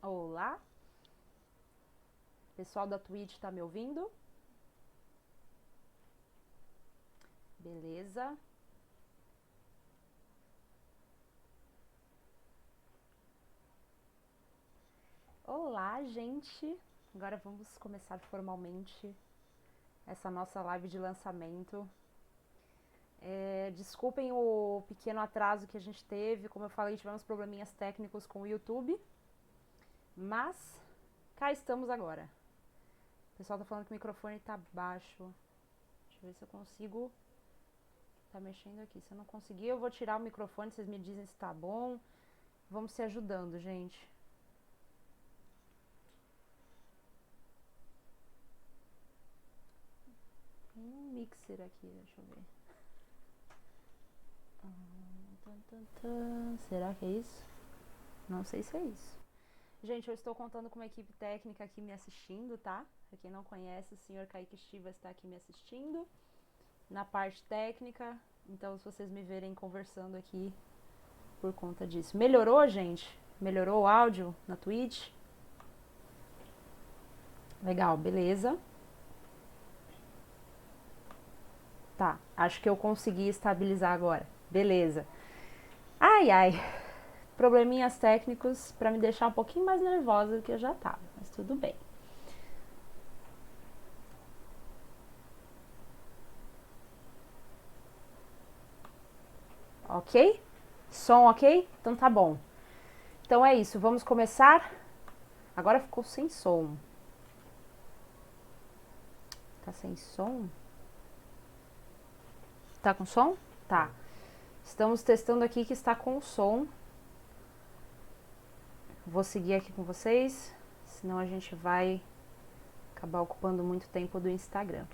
Olá, pessoal da Twitch tá me ouvindo? Beleza. Olá, gente. Agora vamos começar formalmente essa nossa live de lançamento. Desculpem o pequeno atraso que a gente teve. Como eu falei, tivemos probleminhas técnicos com o YouTube. Mas cá estamos agora. O pessoal tá falando que o microfone tá baixo. Deixa eu ver se eu consigo. Tá mexendo aqui. Se eu não conseguir, eu vou tirar o microfone. Vocês me dizem se tá bom. Vamos se ajudando, gente. Tem um mixer aqui, deixa eu ver. Será que é isso? Não sei se é isso. Gente, eu estou contando com uma equipe técnica aqui me assistindo, tá? Pra quem não conhece, o senhor Kaique Estiva está aqui me assistindo na parte técnica. Então, se vocês me verem conversando aqui por conta disso. Melhorou, gente? Melhorou o áudio na Twitch? Legal, beleza. Tá, acho que eu consegui estabilizar agora. Beleza. Ai, ai. Probleminhas técnicos para me deixar um pouquinho mais nervosa do que eu já tava, mas tudo bem. Ok? Som ok? Então tá bom. Então é isso, vamos começar. Agora ficou sem som. Tá sem som? Tá com som? Tá. Estamos testando aqui que está com som. Vou seguir aqui com vocês, senão a gente vai acabar ocupando muito tempo do Instagram.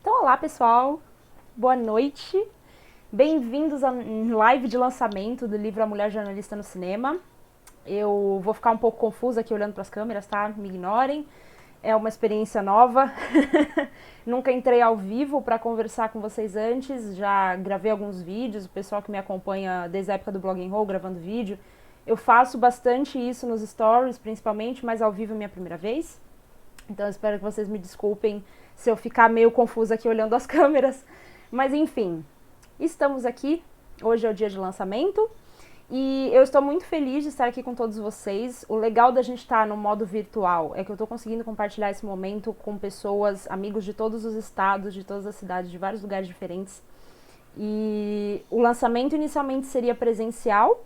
Então, olá pessoal, boa noite. Bem-vindos à live de lançamento do livro A Mulher Jornalista no Cinema. Eu vou ficar um pouco confusa aqui olhando para as câmeras, tá? Me ignorem. É uma experiência nova. Nunca entrei ao vivo para conversar com vocês antes. Já gravei alguns vídeos. O pessoal que me acompanha desde a época do Blog and Roll, gravando vídeo. Eu faço bastante isso nos stories, principalmente, mas ao vivo é minha primeira vez. Então eu espero que vocês me desculpem se eu ficar meio confusa aqui olhando as câmeras. Mas enfim, estamos aqui. Hoje é o dia de lançamento. E eu estou muito feliz de estar aqui com todos vocês. O legal da gente estar no modo virtual é que eu estou conseguindo compartilhar esse momento com pessoas, amigos de todos os estados, de todas as cidades, de vários lugares diferentes. E o lançamento inicialmente seria presencial,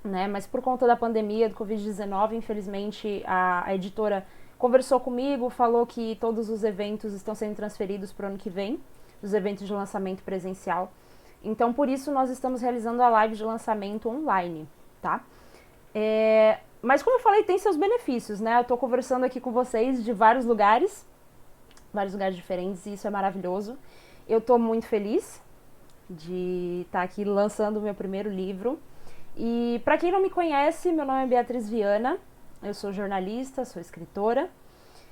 né? Mas por conta da pandemia, do Covid-19, infelizmente a editora conversou comigo, falou que todos os eventos estão sendo transferidos para o ano que vem, os eventos de lançamento presencial. Então, por isso, nós estamos realizando a live de lançamento online, tá? Mas, como eu falei, tem seus benefícios, né? Eu tô conversando aqui com vocês de vários lugares diferentes, e isso é maravilhoso. Eu tô muito feliz de estar aqui lançando o meu primeiro livro. E, para quem não me conhece, meu nome é Beatriz Viana, eu sou jornalista, sou escritora,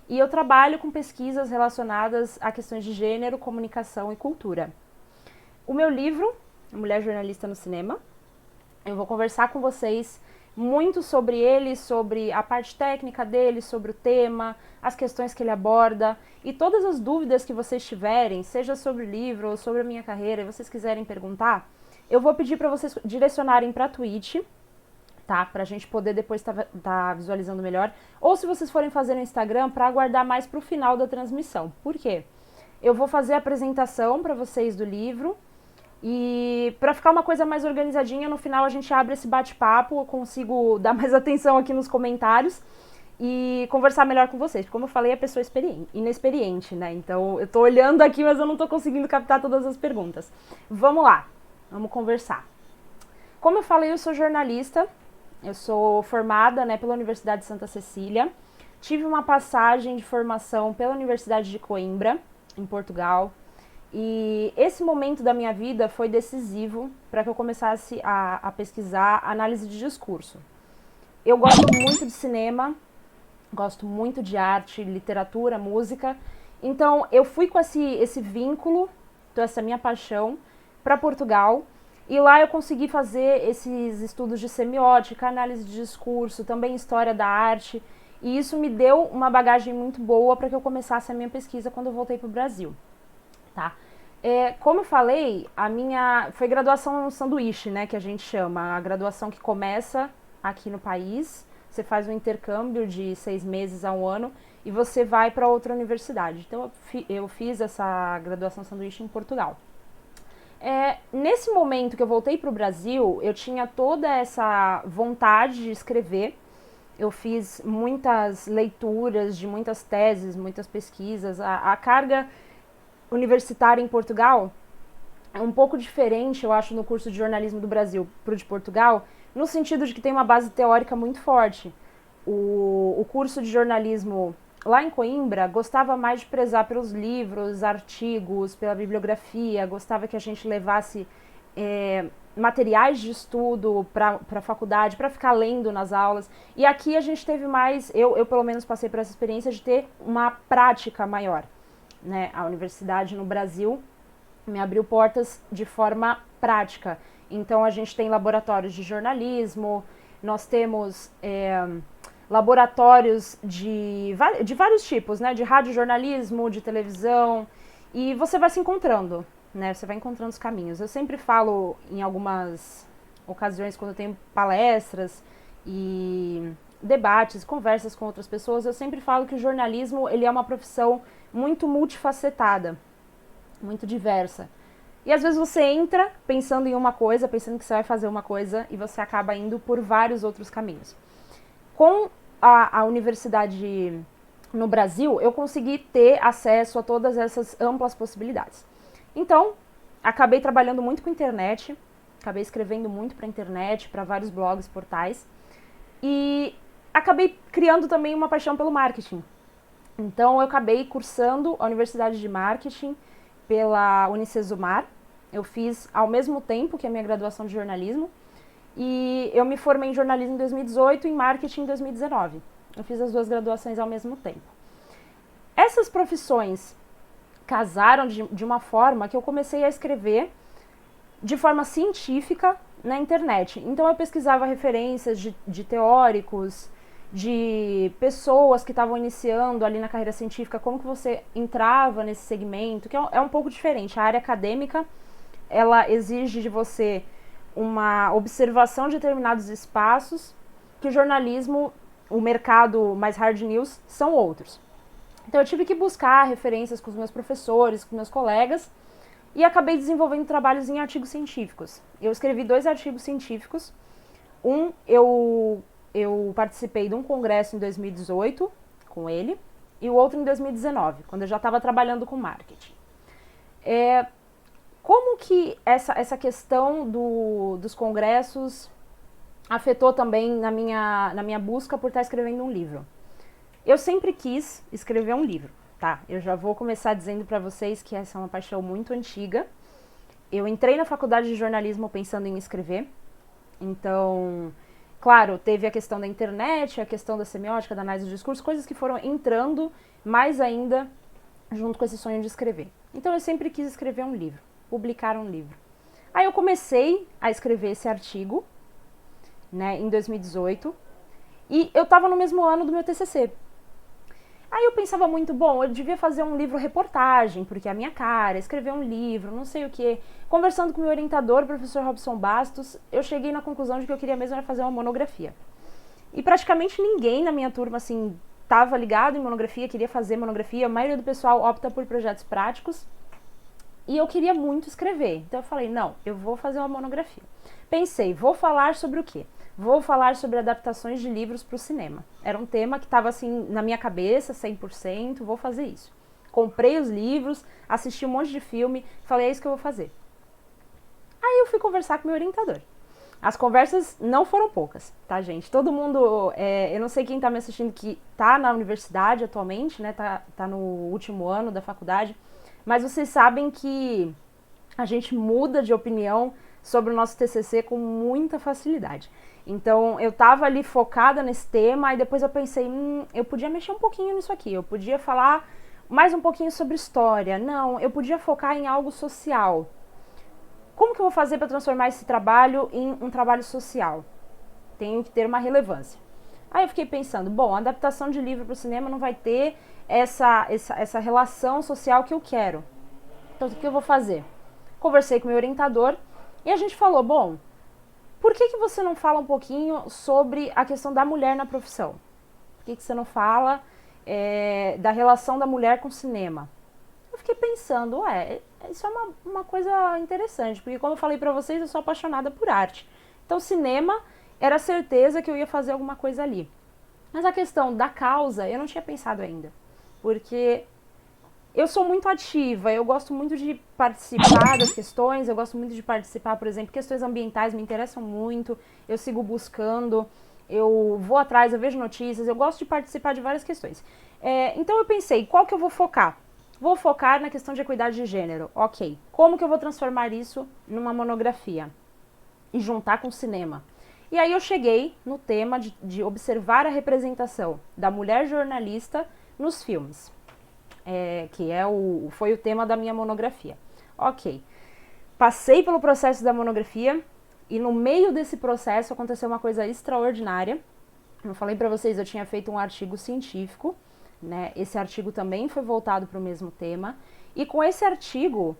e eu trabalho com pesquisas relacionadas a questões de gênero, comunicação e cultura. O meu livro, Mulher Jornalista no Cinema, eu vou conversar com vocês muito sobre ele, sobre a parte técnica dele, sobre o tema, as questões que ele aborda e todas as dúvidas que vocês tiverem, seja sobre o livro ou sobre a minha carreira, e vocês quiserem perguntar, eu vou pedir para vocês direcionarem para a Twitch, tá? Pra gente poder depois tá visualizando melhor. Ou se vocês forem fazer no Instagram, para aguardar mais pro final da transmissão. Por quê? Eu vou fazer a apresentação para vocês do livro. E para ficar uma coisa mais organizadinha, no final a gente abre esse bate-papo, eu consigo dar mais atenção aqui nos comentários e conversar melhor com vocês. Como eu falei, a pessoa inexperiente, né? Então eu tô olhando aqui, mas eu não tô conseguindo captar todas as perguntas. Vamos lá, vamos conversar. Como eu falei, eu sou jornalista, eu sou formada, né, pela Universidade de Santa Cecília. Tive uma passagem de formação pela Universidade de Coimbra, em Portugal. E esse momento da minha vida foi decisivo para que eu começasse a pesquisar análise de discurso. Eu gosto muito de cinema, gosto muito de arte, literatura, música. Então eu fui com esse vínculo, então essa minha paixão, para Portugal. E lá eu consegui fazer esses estudos de semiótica, análise de discurso, também história da arte. E isso me deu uma bagagem muito boa para que eu começasse a minha pesquisa quando eu voltei para o Brasil. Tá? Como eu falei, a minha foi graduação sanduíche, né, que a gente chama, a graduação que começa aqui no país, você faz um intercâmbio de 6 meses a um ano e você vai para outra universidade. Então eu fiz essa graduação sanduíche em Portugal. Nesse momento que eu voltei para o Brasil, eu tinha toda essa vontade de escrever. Eu fiz muitas leituras de muitas teses, muitas pesquisas. A carga universitária em Portugal é um pouco diferente, eu acho, no curso de jornalismo do Brasil para o de Portugal, no sentido de que tem uma base teórica muito forte. O curso de jornalismo lá em Coimbra gostava mais de prezar pelos livros, artigos, pela bibliografia, gostava que a gente levasse materiais de estudo para a faculdade, para ficar lendo nas aulas. E aqui a gente teve mais, eu pelo menos passei por essa experiência de ter uma prática maior. Né? A universidade no Brasil me abriu portas de forma prática. Então a gente tem laboratórios de jornalismo, nós temos laboratórios de vários tipos, né? De radiojornalismo, de televisão, e você vai se encontrando, né? Você vai encontrando os caminhos. Eu sempre falo em algumas ocasiões, quando eu tenho palestras e debates, conversas com outras pessoas, eu sempre falo que o jornalismo ele é uma profissão muito multifacetada, muito diversa. E às vezes você entra pensando em uma coisa, pensando que você vai fazer uma coisa, e você acaba indo por vários outros caminhos. Com a universidade no Brasil, eu consegui ter acesso a todas essas amplas possibilidades. Então, acabei trabalhando muito com internet, acabei escrevendo muito para a internet, para vários blogs, portais, e acabei criando também uma paixão pelo marketing. Então, eu acabei cursando a Universidade de Marketing pela Unicesumar. Eu fiz ao mesmo tempo que a minha graduação de jornalismo. E eu me formei em jornalismo em 2018 e em marketing em 2019. Eu fiz as duas graduações ao mesmo tempo. Essas profissões casaram de uma forma que eu comecei a escrever de forma científica na internet. Então eu pesquisava referências de teóricos, de pessoas que estavam iniciando ali na carreira científica, como que você entrava nesse segmento, que é um pouco diferente. A área acadêmica, ela exige de você uma observação de determinados espaços, que o jornalismo, o mercado mais hard news, são outros. Então eu tive que buscar referências com os meus professores, com meus colegas, e acabei desenvolvendo trabalhos em artigos científicos. Eu escrevi 2 artigos científicos. Um, eu participei de um congresso em 2018 com ele, e o outro em 2019, quando eu já estava trabalhando com marketing. Como que essa questão dos congressos afetou também na minha busca por estar escrevendo um livro? Eu sempre quis escrever um livro, tá? Eu já vou começar dizendo para vocês que essa é uma paixão muito antiga. Eu entrei na faculdade de jornalismo pensando em escrever. Então, claro, teve a questão da internet, a questão da semiótica, da análise do discurso, coisas que foram entrando mais ainda junto com esse sonho de escrever. Então eu sempre quis escrever um livro, publicar um livro. Aí eu comecei a escrever esse artigo, né, em 2018, e eu estava no mesmo ano do meu TCC. Aí eu pensava muito, bom, eu devia fazer um livro reportagem, porque é a minha cara, escrever um livro, não sei o quê. Conversando com o meu orientador, o professor Robson Bastos, eu cheguei na conclusão de que eu queria mesmo era fazer uma monografia. E praticamente ninguém na minha turma, assim, estava ligado em monografia, queria fazer monografia. A maioria do pessoal opta por projetos práticos. E eu queria muito escrever. Então eu falei, não, eu vou fazer uma monografia. Pensei, vou falar sobre o quê? Vou falar sobre adaptações de livros para o cinema. Era um tema que estava assim na minha cabeça, 100%, vou fazer isso. Comprei os livros, assisti um monte de filme, falei, é isso que eu vou fazer. Aí eu fui conversar com o meu orientador. As conversas não foram poucas, tá, gente? Todo mundo, eu não sei quem tá me assistindo que tá na universidade atualmente, né, tá no último ano da faculdade, mas vocês sabem que a gente muda de opinião sobre o nosso TCC com muita facilidade. Então, eu tava ali focada nesse tema, e depois eu pensei, eu podia mexer um pouquinho nisso aqui, eu podia falar mais um pouquinho sobre história. Não, eu podia focar em algo social. como que eu vou fazer para transformar esse trabalho em um trabalho social? Tenho que ter uma relevância. Aí eu fiquei pensando, bom, a adaptação de livro para o cinema não vai ter essa relação social que eu quero. Então, o que eu vou fazer? Conversei com o meu orientador e a gente falou, bom, por que você não fala um pouquinho sobre a questão da mulher na profissão? Por que você não fala da relação da mulher com o cinema? Eu fiquei pensando, isso é uma coisa interessante, porque como eu falei pra vocês, eu sou apaixonada por arte. Então, cinema era certeza que eu ia fazer alguma coisa ali. Mas a questão da causa, eu não tinha pensado ainda. Porque eu sou muito ativa, eu gosto muito de participar das questões, eu gosto muito de participar, por exemplo, questões ambientais me interessam muito, eu sigo buscando, eu vou atrás, eu vejo notícias, eu gosto de participar de várias questões. Então eu pensei, qual que eu vou focar? Vou focar na questão de equidade de gênero, ok. Como que eu vou transformar isso numa monografia? E juntar com o cinema? E aí eu cheguei no tema de observar a representação da mulher jornalista nos filmes. Foi o tema da minha monografia. Ok, passei pelo processo da monografia e no meio desse processo aconteceu uma coisa extraordinária. Eu falei para vocês, eu tinha feito um artigo científico, né? Esse artigo também foi voltado para o mesmo tema e com esse artigo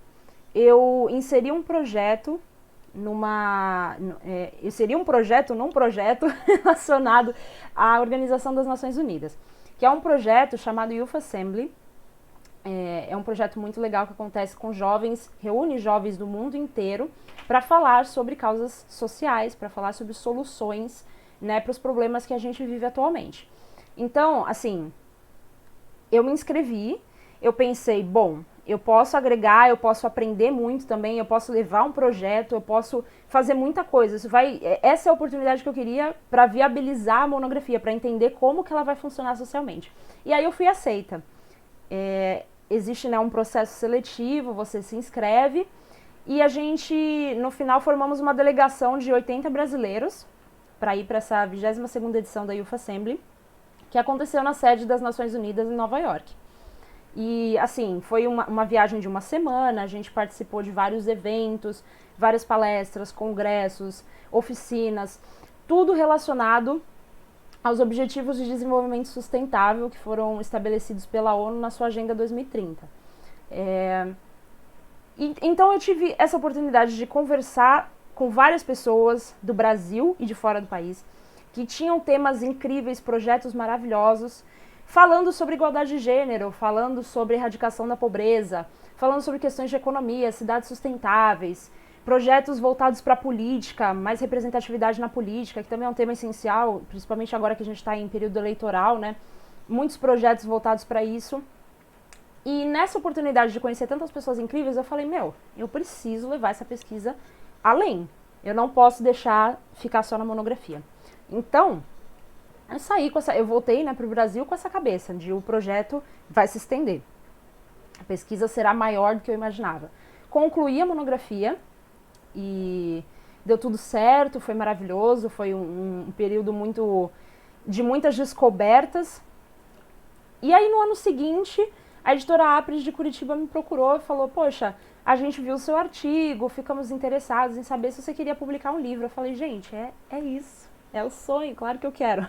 eu inseri um projeto num projeto relacionado à Organização das Nações Unidas, que é um projeto chamado Youth Assembly. É um projeto muito legal que acontece com jovens, reúne jovens do mundo inteiro para falar sobre causas sociais, para falar sobre soluções, né, para os problemas que a gente vive atualmente. Então, assim, eu me inscrevi, eu pensei, bom, eu posso agregar, eu posso aprender muito também, eu posso levar um projeto, eu posso fazer muita coisa. Essa é a oportunidade que eu queria para viabilizar a monografia, para entender como que ela vai funcionar socialmente. E aí eu fui aceita. Existe, né, um processo seletivo, você se inscreve e a gente, no final, formamos uma delegação de 80 brasileiros para ir para essa 22ª edição da Youth Assembly, que aconteceu na sede das Nações Unidas em Nova York. E, assim, foi uma viagem de uma semana, a gente participou de vários eventos, várias palestras, congressos, oficinas, tudo relacionado aos Objetivos de Desenvolvimento Sustentável que foram estabelecidos pela ONU na sua Agenda 2030. Então eu tive essa oportunidade de conversar com várias pessoas do Brasil e de fora do país, que tinham temas incríveis, projetos maravilhosos, falando sobre igualdade de gênero, falando sobre erradicação da pobreza, falando sobre questões de economia, cidades sustentáveis, projetos voltados para a política, mais representatividade na política, que também é um tema essencial, principalmente agora que a gente está em período eleitoral, né? Muitos projetos voltados para isso. E nessa oportunidade de conhecer tantas pessoas incríveis, eu falei, eu preciso levar essa pesquisa além. Eu não posso deixar ficar só na monografia. Então, eu voltei, né, para o Brasil com essa cabeça de o projeto vai se estender. A pesquisa será maior do que eu imaginava. Concluí a monografia e deu tudo certo, foi maravilhoso, foi um período de muitas descobertas. E aí no ano seguinte, a editora Apres de Curitiba me procurou e falou, poxa, a gente viu o seu artigo, ficamos interessados em saber se você queria publicar um livro. Eu falei, gente, é isso, é o sonho, claro que eu quero.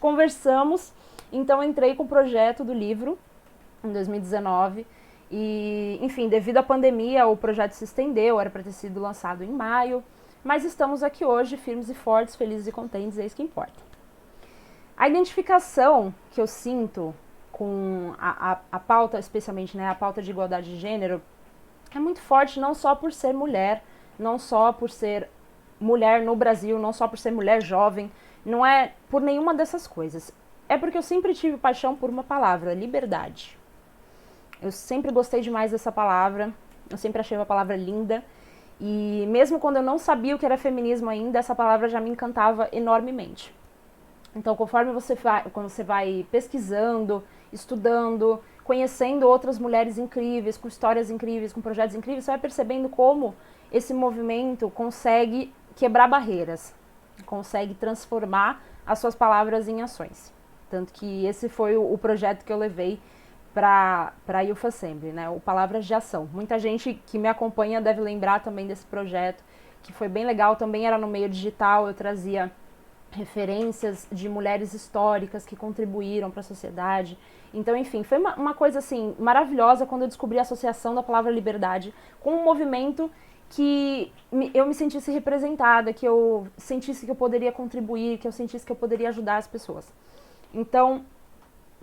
Conversamos, então entrei com o projeto do livro em 2019. E, enfim, devido à pandemia, o projeto se estendeu, era para ter sido lançado em maio, mas estamos aqui hoje, firmes e fortes, felizes e contentes, é isso que importa. A identificação que eu sinto com a pauta, especialmente, né, a pauta de igualdade de gênero, é muito forte, não só por ser mulher, não só por ser mulher no Brasil, não só por ser mulher jovem, não é por nenhuma dessas coisas. É porque eu sempre tive paixão por uma palavra, liberdade. Eu sempre gostei demais dessa palavra, eu sempre achei uma palavra linda, e mesmo quando eu não sabia o que era feminismo ainda, essa palavra já me encantava enormemente. Então, conforme quando você vai pesquisando, estudando, conhecendo outras mulheres incríveis, com histórias incríveis, com projetos incríveis, você vai percebendo como esse movimento consegue quebrar barreiras, consegue transformar as suas palavras em ações. Tanto que esse foi o projeto que eu levei para a Youth Assembly, né? O Palavras de Ação. Muita gente que me acompanha deve lembrar também desse projeto, que foi bem legal, também era no meio digital, eu trazia referências de mulheres históricas que contribuíram para a sociedade. Então, enfim, foi uma coisa assim maravilhosa quando eu descobri a associação da palavra liberdade com um movimento que eu me sentisse representada, que eu sentisse que eu poderia contribuir, que eu sentisse que eu poderia ajudar as pessoas. Então,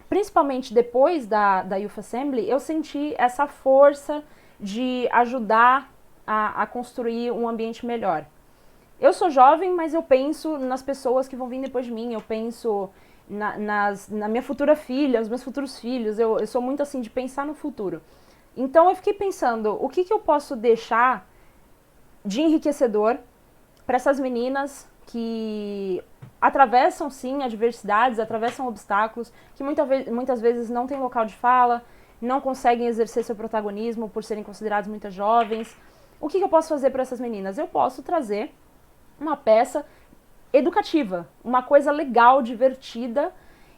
principalmente depois da Youth Assembly, eu senti essa força de ajudar a construir um ambiente melhor. Eu sou jovem, mas eu penso nas pessoas que vão vir depois de mim, eu penso na minha futura filha, nos meus futuros filhos, eu sou muito assim de pensar no futuro. Então eu fiquei pensando, o que eu posso deixar de enriquecedor para essas meninas que atravessam sim adversidades, atravessam obstáculos, que muitas vezes não têm local de fala, não conseguem exercer seu protagonismo por serem consideradas muito jovens. O que eu posso fazer para essas meninas? Eu posso trazer uma peça educativa, uma coisa legal, divertida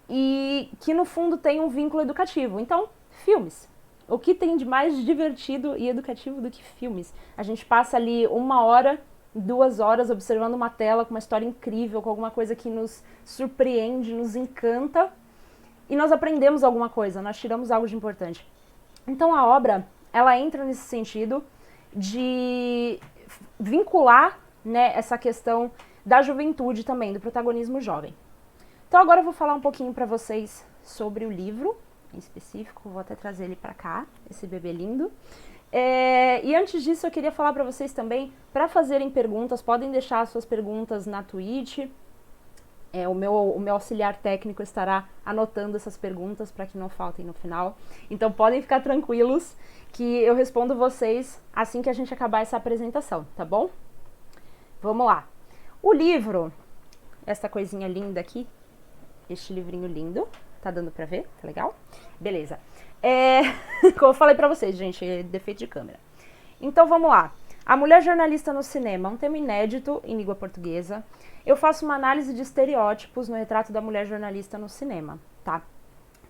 e que no fundo tem um vínculo educativo. Então, filmes. O que tem de mais divertido e educativo do que filmes? A gente passa ali 1 hora, 2 horas observando uma tela com uma história incrível, com alguma coisa que nos surpreende, nos encanta e nós aprendemos alguma coisa, nós tiramos algo de importante. Então a obra, ela entra nesse sentido de vincular, né, essa questão da juventude também, do protagonismo jovem. Então agora eu vou falar um pouquinho para vocês sobre o livro em específico, vou até trazer ele para cá, esse bebê lindo. E antes disso eu queria falar para vocês também, para fazerem perguntas, podem deixar as suas perguntas na Twitch. O meu auxiliar técnico estará anotando essas perguntas para que não faltem no final. Então podem ficar tranquilos que eu respondo vocês assim que a gente acabar essa apresentação, tá bom? Vamos lá. O livro, essa coisinha linda aqui, este livrinho lindo, tá dando pra ver? Tá legal? Beleza. Como eu falei pra vocês, gente, é defeito de câmera. Então vamos lá. A mulher jornalista no cinema, um tema inédito em língua portuguesa. Eu faço uma análise de estereótipos no retrato da mulher jornalista no cinema, tá?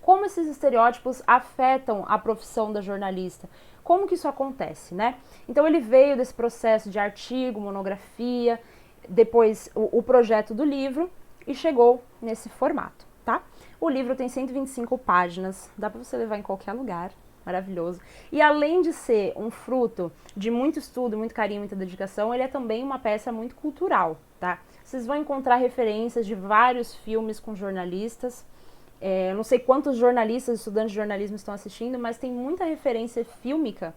Como esses estereótipos afetam a profissão da jornalista? Como que isso acontece, né? Então ele veio desse processo de artigo, monografia, depois o projeto do livro e chegou nesse formato, tá? O livro tem 125 páginas, dá para você levar em qualquer lugar, maravilhoso. E além de ser um fruto de muito estudo, muito carinho, muita dedicação, ele é também uma peça muito cultural, tá? Vocês vão encontrar referências de vários filmes com jornalistas. Eu não sei quantos jornalistas, estudantes de jornalismo estão assistindo, mas tem muita referência fílmica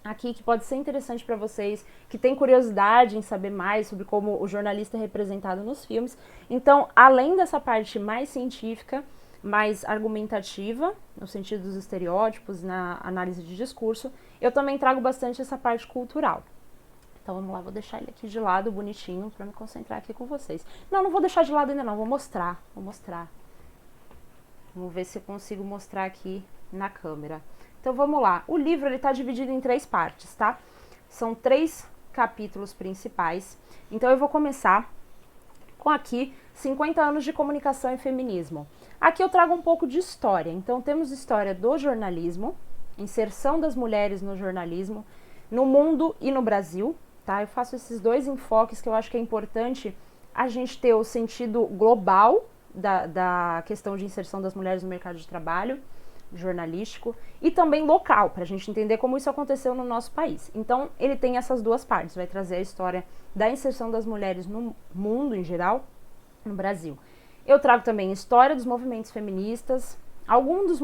aqui que pode ser interessante para vocês, que tem curiosidade em saber mais sobre como o jornalista é representado nos filmes. Então, além dessa parte mais científica, mais argumentativa, no sentido dos estereótipos, na análise de discurso, eu também trago bastante essa parte cultural. Então vamos lá, vou deixar ele aqui de lado, bonitinho, para me concentrar aqui com vocês. Não vou deixar de lado ainda não, vou mostrar. Vamos ver se eu consigo mostrar aqui na câmera. Então vamos lá, o livro está dividido em 3 partes, tá? São 3 capítulos principais. Então eu vou começar com aqui 50 anos de comunicação e feminismo. Aqui eu trago um pouco de história. Então temos história do jornalismo, inserção das mulheres no jornalismo, no mundo e no Brasil, tá? Eu faço esses 2 enfoques que eu acho que é importante a gente ter o sentido global da questão de inserção das mulheres no mercado de trabalho jornalístico e também local, para a gente entender como isso aconteceu no nosso país. Então, ele tem essas 2 partes, vai trazer a história da inserção das mulheres no mundo em geral, no Brasil. Eu trago também história dos movimentos feministas, alguns dos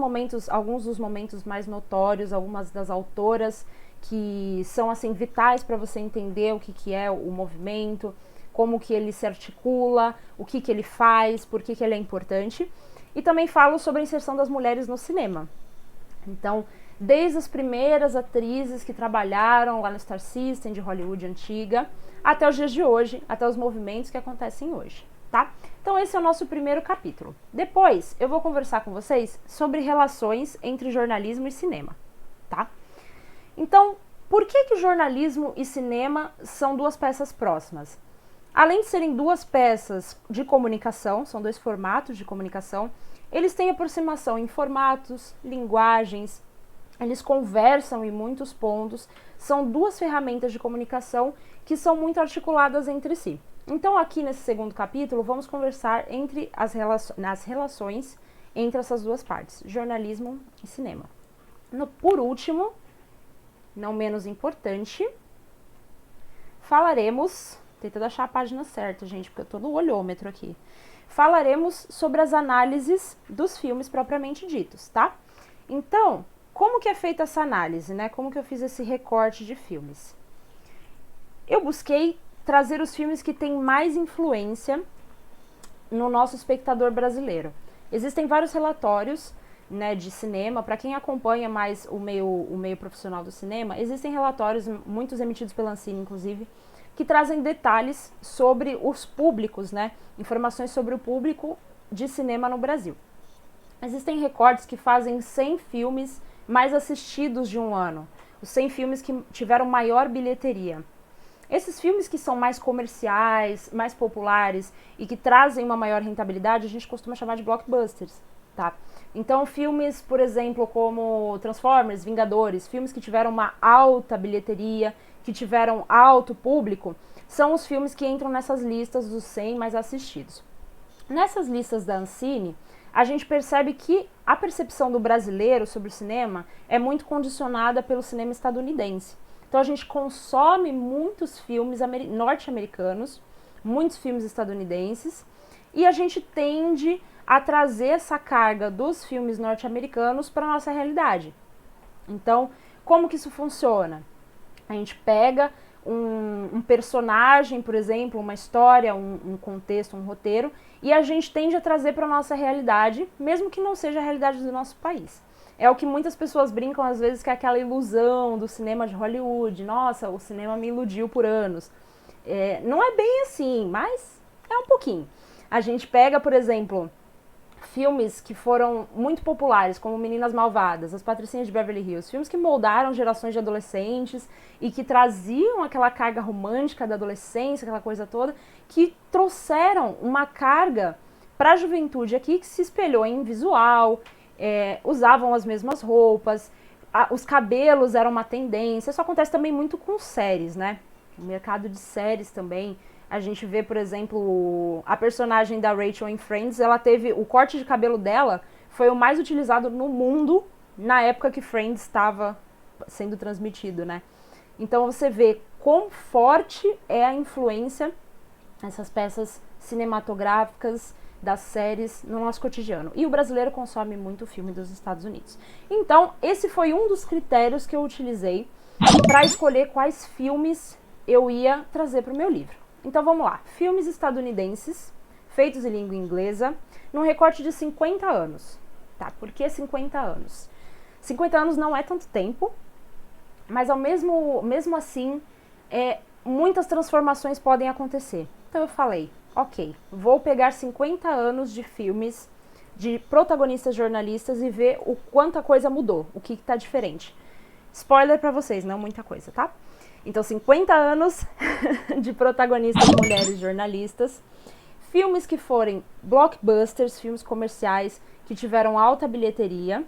momentos mais notórios, algumas das autoras que são assim vitais para você entender o que é o movimento, como que ele se articula, o que ele faz, por que ele é importante. E também falo sobre a inserção das mulheres no cinema. Então, desde as primeiras atrizes que trabalharam lá no Star System de Hollywood antiga, até os dias de hoje, até os movimentos que acontecem hoje, tá? Então esse é o nosso primeiro capítulo. Depois eu vou conversar com vocês sobre relações entre jornalismo e cinema, tá? Então, por que jornalismo e cinema são 2 peças próximas? Além de serem 2 peças de comunicação, são 2 formatos de comunicação, Eles têm aproximação em formatos, linguagens, eles conversam em muitos pontos, são duas ferramentas de comunicação que são muito articuladas entre si. Então aqui nesse segundo capítulo vamos conversar entre nas relações entre essas duas partes, jornalismo e cinema. Por último, não menos importante, falaremos, tentando achar a página certa, gente, porque eu tô no olhômetro aqui. Falaremos sobre as análises dos filmes propriamente ditos, tá? Então, como que é feita essa análise, né? Como que eu fiz esse recorte de filmes? Eu busquei trazer os filmes que têm mais influência no nosso espectador brasileiro. Existem vários relatórios, né, de cinema. Para quem acompanha mais o meio profissional do cinema, existem relatórios, muitos emitidos pela Ancine, inclusive, que trazem detalhes sobre os públicos, né, informações sobre o público de cinema no Brasil. Existem recortes que fazem 100 filmes mais assistidos de um ano, os 100 filmes que tiveram maior bilheteria. Esses filmes que são mais comerciais, mais populares e que trazem uma maior rentabilidade, a gente costuma chamar de blockbusters, tá? Então, filmes, por exemplo, como Transformers, Vingadores, filmes que tiveram uma alta bilheteria, que tiveram alto público, são os filmes que entram nessas listas dos 100 mais assistidos. Nessas listas da Ancine, a gente percebe que a percepção do brasileiro sobre o cinema é muito condicionada pelo cinema estadunidense. Então a gente consome muitos filmes norte-americanos, muitos filmes estadunidenses, e a gente tende a trazer essa carga dos filmes norte-americanos para a nossa realidade. Então, como que isso funciona? A gente pega um personagem, por exemplo, uma história, um contexto, um roteiro, e a gente tende a trazer para a nossa realidade, mesmo que não seja a realidade do nosso país. É o que muitas pessoas brincam às vezes, que é aquela ilusão do cinema de Hollywood. Nossa, o cinema me iludiu por anos. Não é bem assim, mas é um pouquinho. A gente pega, por exemplo, filmes que foram muito populares, como Meninas Malvadas, As Patricinhas de Beverly Hills, filmes que moldaram gerações de adolescentes e que traziam aquela carga romântica da adolescência, aquela coisa toda, que trouxeram uma carga para a juventude aqui que se espelhou em visual, usavam as mesmas roupas, os cabelos eram uma tendência. Isso acontece também muito com séries, né? O mercado de séries também. A gente vê, por exemplo, a personagem da Rachel em Friends, ela teve, o corte de cabelo dela foi o mais utilizado no mundo na época que Friends estava sendo transmitido, né? Então você vê quão forte é a influência dessas peças cinematográficas, das séries no nosso cotidiano. E o brasileiro consome muito filme dos Estados Unidos. Então, esse foi um dos critérios que eu utilizei para escolher quais filmes eu ia trazer para o meu livro. Então vamos lá, filmes estadunidenses, feitos em língua inglesa, num recorte de 50 anos. Tá, por que 50 anos? 50 anos não é tanto tempo, mas mesmo assim, muitas transformações podem acontecer. Então eu falei, ok, vou pegar 50 anos de filmes de protagonistas jornalistas e ver o quanta coisa mudou, o que está diferente. Spoiler para vocês, não muita coisa, tá? Então, 50 anos de protagonistas mulheres jornalistas, filmes que forem blockbusters, filmes comerciais que tiveram alta bilheteria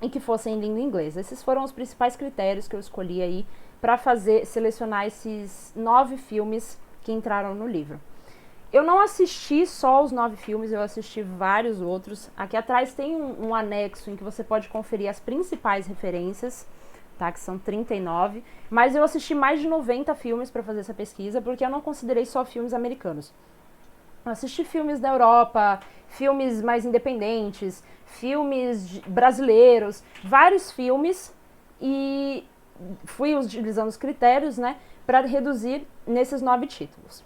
e que fossem em língua inglesa. Esses foram os principais critérios que eu escolhi aí para selecionar esses 9 filmes que entraram no livro. Eu não assisti só os 9 filmes, eu assisti vários outros. Aqui atrás tem um anexo em que você pode conferir as principais referências, tá, que são 39, mas eu assisti mais de 90 filmes para fazer essa pesquisa, porque eu não considerei só filmes americanos. Eu assisti filmes da Europa, filmes mais independentes, filmes brasileiros, vários filmes, e fui utilizando os critérios, né, para reduzir nesses 9 títulos.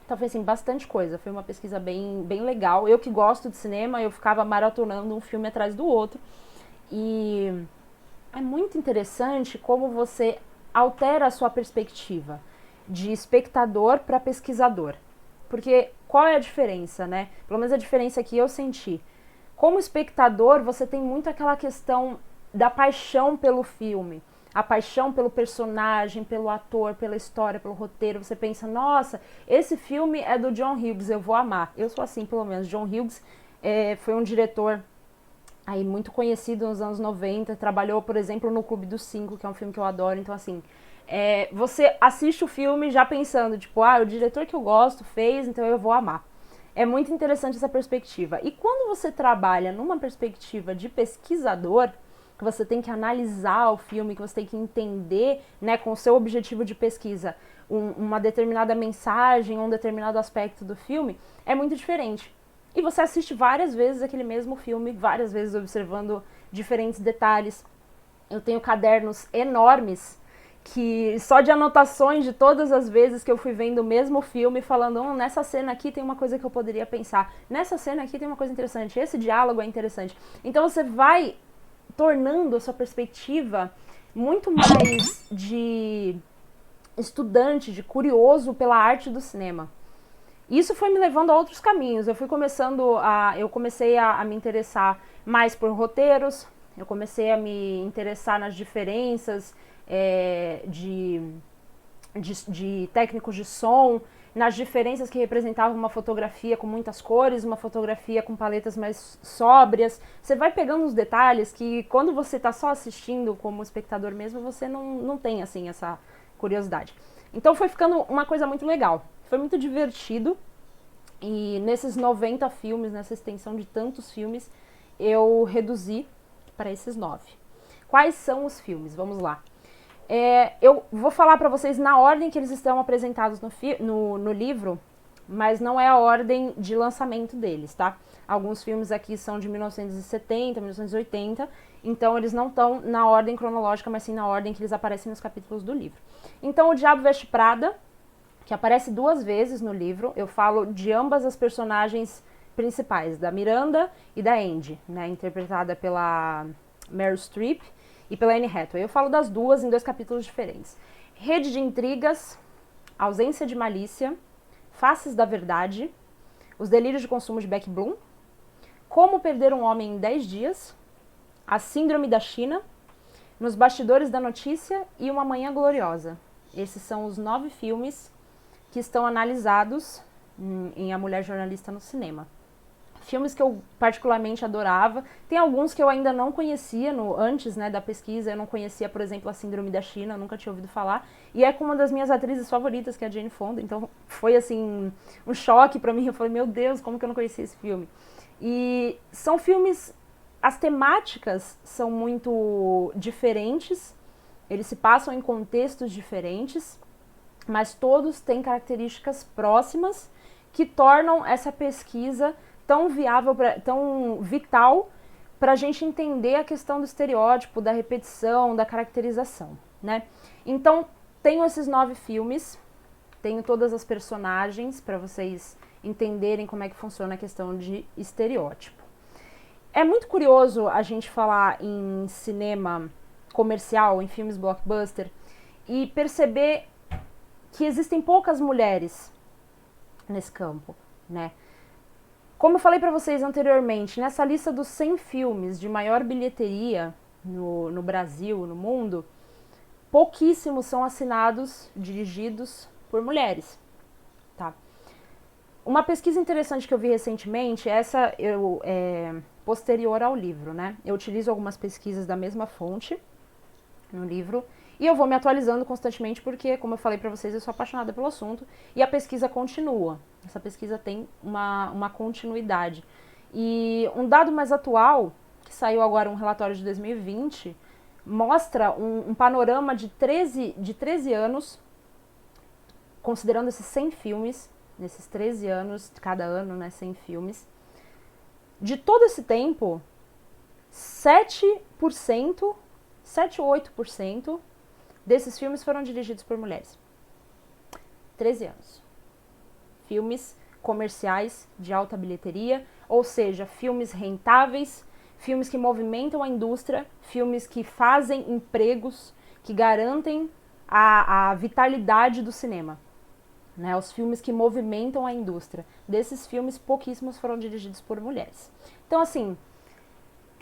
Então foi assim, bastante coisa, foi uma pesquisa bem legal. Eu que gosto de cinema, eu ficava maratonando um filme atrás do outro, e é muito interessante como você altera a sua perspectiva de espectador para pesquisador. Porque qual é a diferença, né? Pelo menos a diferença que eu senti. Como espectador, você tem muito aquela questão da paixão pelo filme, a paixão pelo personagem, pelo ator, pela história, pelo roteiro. Você pensa, nossa, esse filme é do John Hughes, eu vou amar. Eu sou assim, pelo menos. John Hughes foi um diretor aí muito conhecido nos anos 90, trabalhou, por exemplo, no Clube dos Cinco, que é um filme que eu adoro. Então, assim, você assiste o filme já pensando, tipo, o diretor que eu gosto fez, então eu vou amar. É muito interessante essa perspectiva. E quando você trabalha numa perspectiva de pesquisador, que você tem que analisar o filme, que você tem que entender, né, com o seu objetivo de pesquisa, uma determinada mensagem, um determinado aspecto do filme, é muito diferente. E você assiste várias vezes aquele mesmo filme, várias vezes observando diferentes detalhes. Eu tenho cadernos enormes que só de anotações de todas as vezes que eu fui vendo o mesmo filme, falando, nessa cena aqui tem uma coisa que eu poderia pensar, nessa cena aqui tem uma coisa interessante, esse diálogo é interessante. Então você vai tornando a sua perspectiva muito mais de estudante, de curioso pela arte do cinema. Isso foi me levando a outros caminhos. Eu comecei a me interessar mais por roteiros, eu comecei a me interessar nas diferenças de técnicos de som, nas diferenças que representavam uma fotografia com muitas cores, uma fotografia com paletas mais sóbrias. Você vai pegando os detalhes que quando você está só assistindo como espectador mesmo, você não tem assim essa curiosidade. Então foi ficando uma coisa muito legal. Foi muito divertido. E nesses 90 filmes, nessa extensão de tantos filmes, eu reduzi para esses 9. Quais são os filmes? Vamos lá. Eu vou falar para vocês na ordem que eles estão apresentados no livro, mas não é a ordem de lançamento deles, tá? Alguns filmes aqui são de 1970, 1980, então eles não estão na ordem cronológica, mas sim na ordem que eles aparecem nos capítulos do livro. Então, O Diabo Veste Prada, que aparece 2 vezes no livro, eu falo de ambas as personagens principais, da Miranda e da Andy, né, interpretada pela Meryl Streep e pela Anne Hathaway. Eu falo das duas em 2 capítulos diferentes. Rede de Intrigas, Ausência de Malícia, Faces da Verdade, Os Delírios de Consumo de Beck Bloom, Como Perder um Homem em 10 Dias, A Síndrome da China, Nos Bastidores da Notícia e Uma Manhã Gloriosa. Esses são os 9 filmes que estão analisados em A Mulher Jornalista no Cinema. Filmes que eu particularmente adorava. Tem alguns que eu ainda não conhecia antes, né, da pesquisa. Eu não conhecia, por exemplo, A Síndrome da China, eu nunca tinha ouvido falar. E é com uma das minhas atrizes favoritas, que é a Jane Fonda. Então foi assim, um choque pra mim. Eu falei, meu Deus, como que eu não conhecia esse filme? E são filmes, as temáticas são muito diferentes. Eles se passam em contextos diferentes, mas todos têm características próximas que tornam essa pesquisa tão viável, tão vital para a gente entender a questão do estereótipo, da repetição, da caracterização, né? Então, tenho esses 9 filmes, tenho todas as personagens para vocês entenderem como é que funciona a questão de estereótipo. É muito curioso a gente falar em cinema comercial, em filmes blockbuster, e perceber que existem poucas mulheres nesse campo, né? Como eu falei para vocês anteriormente, nessa lista dos 100 filmes de maior bilheteria no Brasil, no mundo, pouquíssimos são assinados, dirigidos por mulheres, tá? Uma pesquisa interessante que eu vi recentemente, posterior ao livro, né? Eu utilizo algumas pesquisas da mesma fonte no livro, e eu vou me atualizando constantemente porque, como eu falei para vocês, eu sou apaixonada pelo assunto e a pesquisa continua. Essa pesquisa tem uma continuidade. E um dado mais atual, que saiu agora um relatório de 2020, mostra um panorama de 13 anos, considerando esses 100 filmes, nesses 13 anos, cada ano, né, 100 filmes. De todo esse tempo, 7% ou 8% desses filmes foram dirigidos por mulheres. 13 anos. Filmes comerciais de alta bilheteria, ou seja, filmes rentáveis, filmes que movimentam a indústria, filmes que fazem empregos, que garantem a vitalidade do cinema. Né? Os filmes que movimentam a indústria. Desses filmes, pouquíssimos foram dirigidos por mulheres. Então, assim,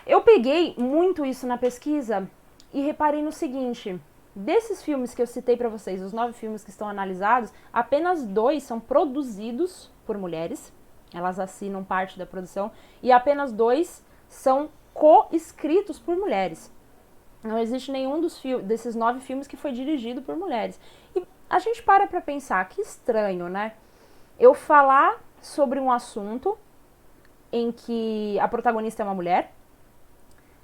eu peguei muito isso na pesquisa e reparei no seguinte: desses filmes que eu citei para vocês, os 9 filmes que estão analisados, apenas 2 são produzidos por mulheres elas assinam parte da produção, e apenas 2 são co-escritos por mulheres. Não existe nenhum desses 9 filmes que foi dirigido por mulheres. E a gente para pra pensar, que estranho, né? Eu falar sobre um assunto em que a protagonista é uma mulher,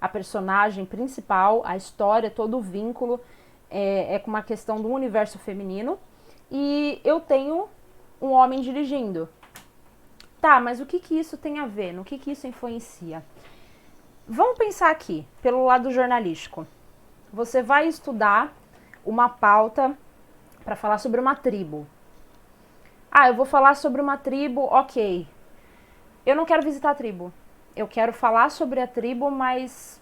a personagem principal, a história, todo o vínculo é com uma questão do universo feminino, e eu tenho um homem dirigindo. Tá, mas o que isso tem a ver? No que isso influencia? Vamos pensar aqui, pelo lado jornalístico. Você vai estudar uma pauta para falar sobre uma tribo. Ah, eu vou falar sobre uma tribo, ok. Eu não quero visitar a tribo. Eu quero falar sobre a tribo, mas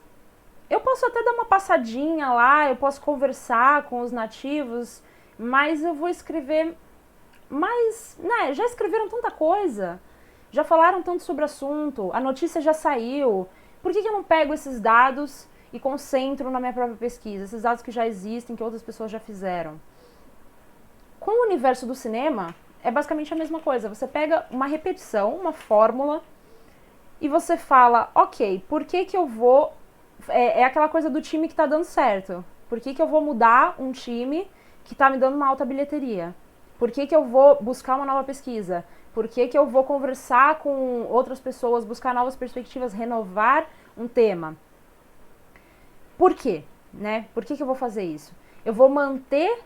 eu posso até dar uma passadinha lá, eu posso conversar com os nativos, mas eu vou escrever mais, né? Já escreveram tanta coisa, já falaram tanto sobre o assunto, a notícia já saiu. Por que eu não pego esses dados e concentro na minha própria pesquisa? Esses dados que já existem, que outras pessoas já fizeram. Com o universo do cinema, é basicamente a mesma coisa. Você pega uma repetição, uma fórmula, e você fala, ok, por que eu vou... É aquela coisa do time que tá dando certo. Por que eu vou mudar um time que tá me dando uma alta bilheteria? Por que eu vou buscar uma nova pesquisa? Por que eu vou conversar com outras pessoas, buscar novas perspectivas, renovar um tema? Por quê? Né? Por que eu vou fazer isso? Eu vou manter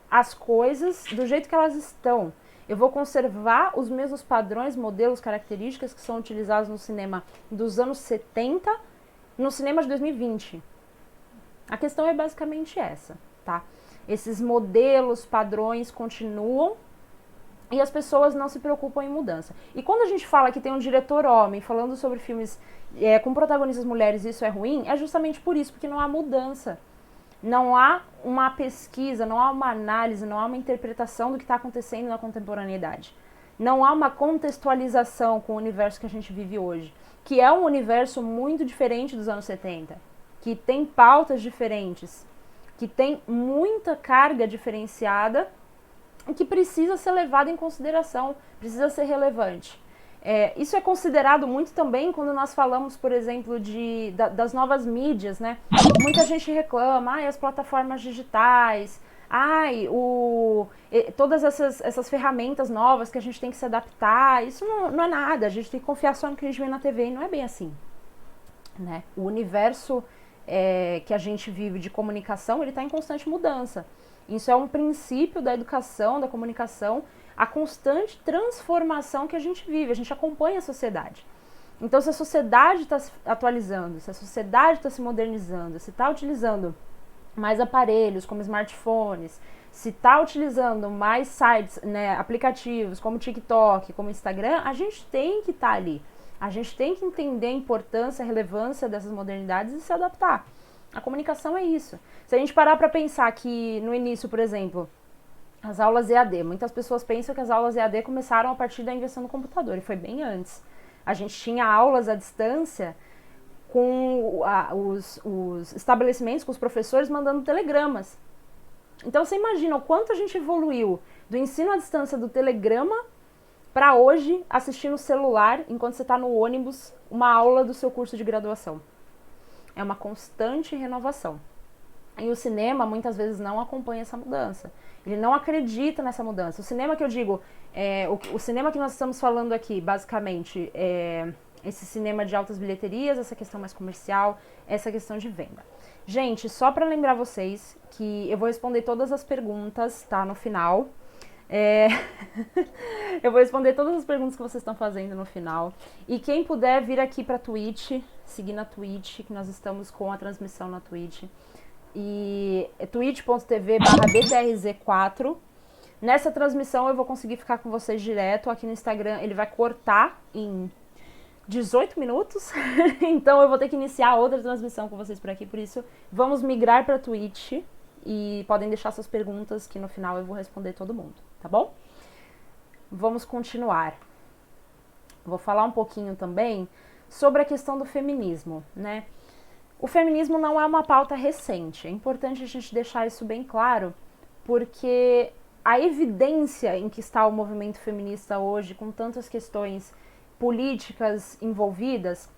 as coisas do jeito que elas estão. Eu vou conservar os mesmos padrões, modelos, características que são utilizados no cinema dos anos 70, no cinema de 2020. A questão é basicamente essa, tá? Esses modelos, padrões continuam e as pessoas não se preocupam em mudança. E quando a gente fala que tem um diretor homem falando sobre filmes com protagonistas mulheres e isso é ruim, é justamente por isso, porque não há mudança. Não há uma pesquisa, não há uma análise, não há uma interpretação do que está acontecendo na contemporaneidade. Não há uma contextualização com o universo que a gente vive hoje, que é um universo muito diferente dos anos 70, que tem pautas diferentes, que tem muita carga diferenciada e que precisa ser levada em consideração, precisa ser relevante. Isso é considerado muito também quando nós falamos, por exemplo, das novas mídias, né? Muita gente reclama, as plataformas digitais, todas essas ferramentas novas que a gente tem que se adaptar. Isso não é nada, a gente tem que confiar só no que a gente vê na TV, e não é bem assim, né? O universo que a gente vive de comunicação, ele está em constante mudança. Isso é um princípio da educação, da comunicação, a constante transformação que a gente vive, a gente acompanha a sociedade. Então, se a sociedade está se atualizando, se a sociedade está se modernizando, se está utilizando mais aparelhos como smartphones, se está utilizando mais sites, né, aplicativos como TikTok, como Instagram, a gente tem que estar ali. A gente tem que entender a importância, a relevância dessas modernidades e se adaptar. A comunicação é isso. Se a gente parar para pensar que no início, por exemplo, as aulas EAD, muitas pessoas pensam que as aulas EAD começaram a partir da invenção do computador, e foi bem antes. A gente tinha aulas à distância com os estabelecimentos, com os professores mandando telegramas. Então você imagina o quanto a gente evoluiu do ensino à distância do telegrama para hoje assistir no celular, enquanto você está no ônibus, uma aula do seu curso de graduação. É uma constante renovação. E o cinema muitas vezes não acompanha essa mudança. Ele não acredita nessa mudança. O cinema que eu digo, o cinema que nós estamos falando aqui, basicamente, é esse cinema de altas bilheterias, essa questão mais comercial, essa questão de venda. Gente, só para lembrar vocês que eu vou responder todas as perguntas, tá, no final. Eu vou responder todas as perguntas que vocês estão fazendo no final. E quem puder vir aqui pra Twitch, seguir na Twitch, que nós estamos com a transmissão na Twitch. E é twitch.tv/btrz4. Nessa transmissão eu vou conseguir ficar com vocês direto. Aqui no Instagram ele vai cortar em 18 minutos. Então eu vou ter que iniciar outra transmissão com vocês por aqui. Por isso, vamos migrar para Twitch. E podem deixar suas perguntas que no final eu vou responder todo mundo, tá bom? Vamos continuar. Vou falar um pouquinho também sobre a questão do feminismo, né? O feminismo não é uma pauta recente, é importante a gente deixar isso bem claro, porque a evidência em que está o movimento feminista hoje, com tantas questões políticas envolvidas,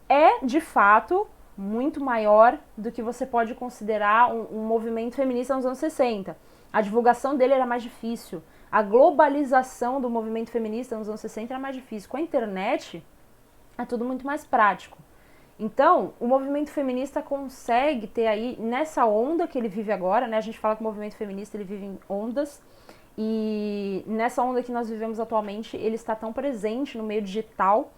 é de fato muito maior do que você pode considerar um movimento feminista nos anos 60. A divulgação dele era mais difícil. A globalização do movimento feminista nos anos 60 era mais difícil. Com a internet, é tudo muito mais prático. Então, o movimento feminista consegue ter aí, nessa onda que ele vive agora, né? A gente fala que o movimento feminista ele vive em ondas, e nessa onda que nós vivemos atualmente, ele está tão presente no meio digital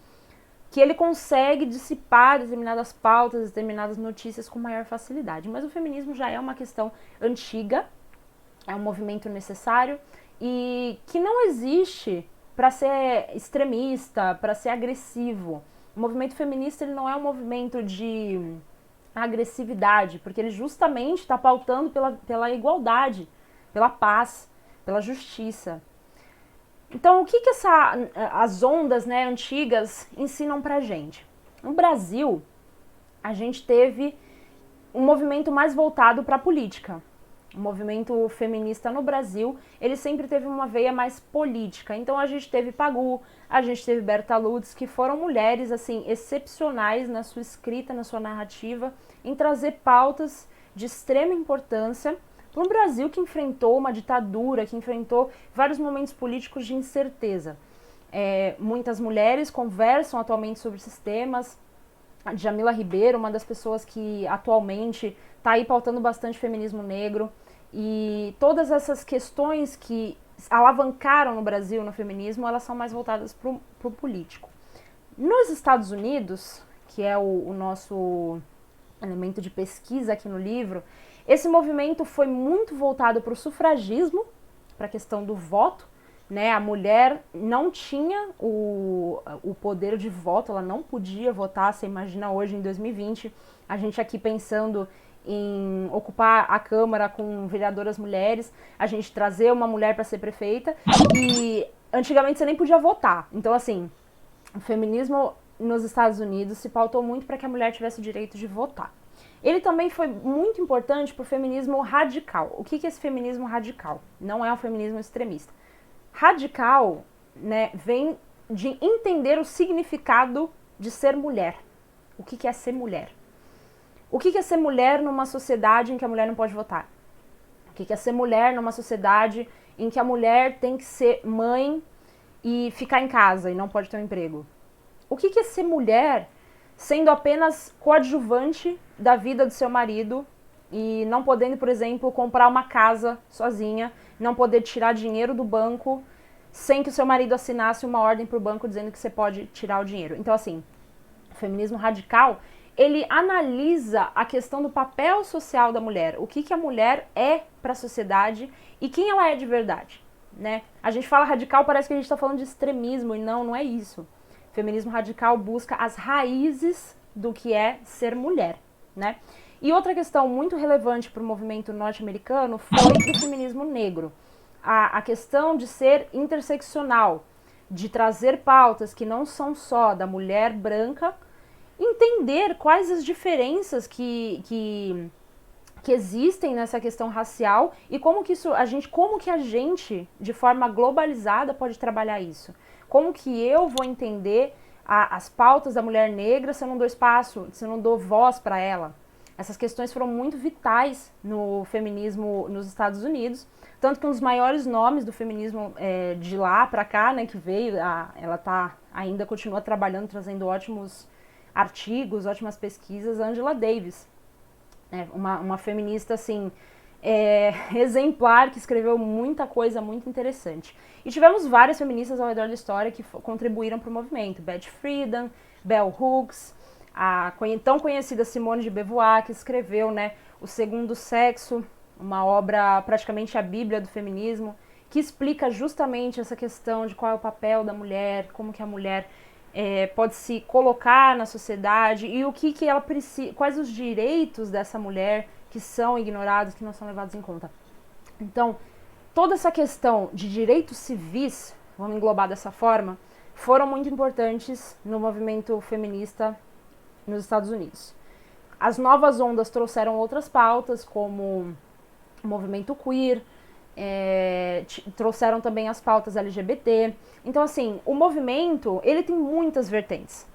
que ele consegue dissipar determinadas pautas, determinadas notícias com maior facilidade. Mas o feminismo já é uma questão antiga, é um movimento necessário e que não existe para ser extremista, para ser agressivo. O movimento feminista ele não é um movimento de agressividade, porque ele justamente está pautando pela igualdade, pela paz, pela justiça. Então, o que as ondas, né, antigas ensinam pra gente? No Brasil, a gente teve um movimento mais voltado para a política. O movimento feminista no Brasil, ele sempre teve uma veia mais política. Então, a gente teve Pagu, a gente teve Berta Lutz, que foram mulheres, assim, excepcionais na sua escrita, na sua narrativa, em trazer pautas de extrema importância para um Brasil que enfrentou uma ditadura, que enfrentou vários momentos políticos de incerteza. Muitas mulheres conversam atualmente sobre esses temas. A Djamila Ribeiro, uma das pessoas que atualmente está aí pautando bastante feminismo negro. E todas essas questões que alavancaram no Brasil no feminismo, elas são mais voltadas para o político. Nos Estados Unidos, que é o nosso elemento de pesquisa aqui no livro, esse movimento foi muito voltado para o sufragismo, para a questão do voto, né? A mulher não tinha o poder de voto, ela não podia votar. Você imagina hoje, em 2020, a gente aqui pensando em ocupar a Câmara com vereadoras mulheres, a gente trazer uma mulher para ser prefeita, e antigamente você nem podia votar. Então, assim, o feminismo nos Estados Unidos se pautou muito para que a mulher tivesse o direito de votar. Ele também foi muito importante para o feminismo radical. O que é esse feminismo radical? Não é um feminismo extremista. Radical, né, vem de entender o significado de ser mulher. O que é ser mulher? O que é ser mulher numa sociedade em que a mulher não pode votar? O que é ser mulher numa sociedade em que a mulher tem que ser mãe e ficar em casa e não pode ter um emprego? O que é ser mulher sendo apenas coadjuvante da vida do seu marido e não podendo, por exemplo, comprar uma casa sozinha, não poder tirar dinheiro do banco sem que o seu marido assinasse uma ordem para o banco dizendo que você pode tirar o dinheiro? Então, assim, o feminismo radical, ele analisa a questão do papel social da mulher, o que a mulher é para a sociedade e quem ela é de verdade, né? A gente fala radical, parece que a gente está falando de extremismo, e não é isso. O feminismo radical busca as raízes do que é ser mulher, né? E outra questão muito relevante para o movimento norte-americano foi o feminismo negro. A questão de ser interseccional, de trazer pautas que não são só da mulher branca, entender quais as diferenças que existem nessa questão racial e como que a gente, de forma globalizada, pode trabalhar isso. Como que eu vou entender as pautas da mulher negra se eu não dou espaço, se eu não dou voz para ela? Essas questões foram muito vitais no feminismo nos Estados Unidos, tanto que um dos maiores nomes do feminismo de lá para cá, né, que veio, ela ainda continua trabalhando, trazendo ótimos artigos, ótimas pesquisas, Angela Davis, uma feminista assim exemplar, que escreveu muita coisa muito interessante. E tivemos várias feministas ao redor da história que contribuíram para o movimento. Beth Friedan, Bell Hooks, a tão conhecida Simone de Beauvoir, que escreveu, né, O Segundo Sexo, uma obra praticamente a bíblia do feminismo, que explica justamente essa questão de qual é o papel da mulher, como que a mulher pode se colocar na sociedade e o que ela precisa, quais os direitos dessa mulher que são ignorados, que não são levados em conta. Então, toda essa questão de direitos civis, vamos englobar dessa forma, foram muito importantes no movimento feminista nos Estados Unidos. As novas ondas trouxeram outras pautas, como o movimento queer, trouxeram também as pautas LGBT. Então, assim, o movimento, ele tem muitas vertentes.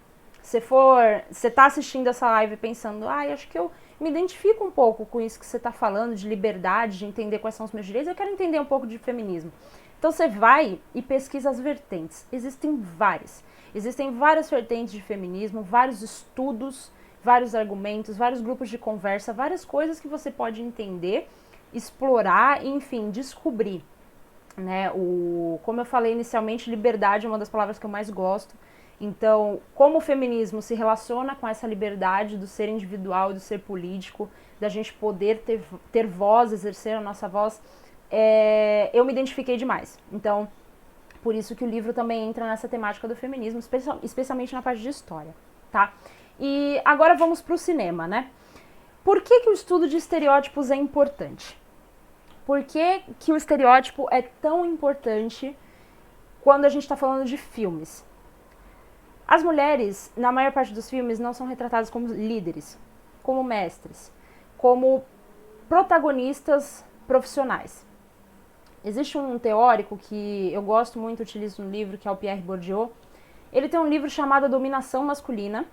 Você tá assistindo essa live pensando, acho que eu me identifico um pouco com isso que você tá falando, de liberdade, de entender quais são os meus direitos, eu quero entender um pouco de feminismo. Então você vai e pesquisa as vertentes. Existem várias vertentes de feminismo, vários estudos, vários argumentos, vários grupos de conversa, várias coisas que você pode entender, explorar e, enfim, descobrir. Né? Como eu falei inicialmente, liberdade é uma das palavras que eu mais gosto. Então, como o feminismo se relaciona com essa liberdade do ser individual, do ser político, da gente poder ter voz, exercer a nossa voz, eu me identifiquei demais. Então, por isso que o livro também entra nessa temática do feminismo, especialmente na parte de história, tá? E agora vamos para o cinema, né? Por que o estudo de estereótipos é importante? Por que o estereótipo é tão importante quando a gente está falando de filmes? As mulheres, na maior parte dos filmes, não são retratadas como líderes, como mestres, como protagonistas profissionais. Existe um teórico que eu gosto muito, utilizo no livro, que é o Pierre Bourdieu. Ele tem um livro chamado A Dominação Masculina,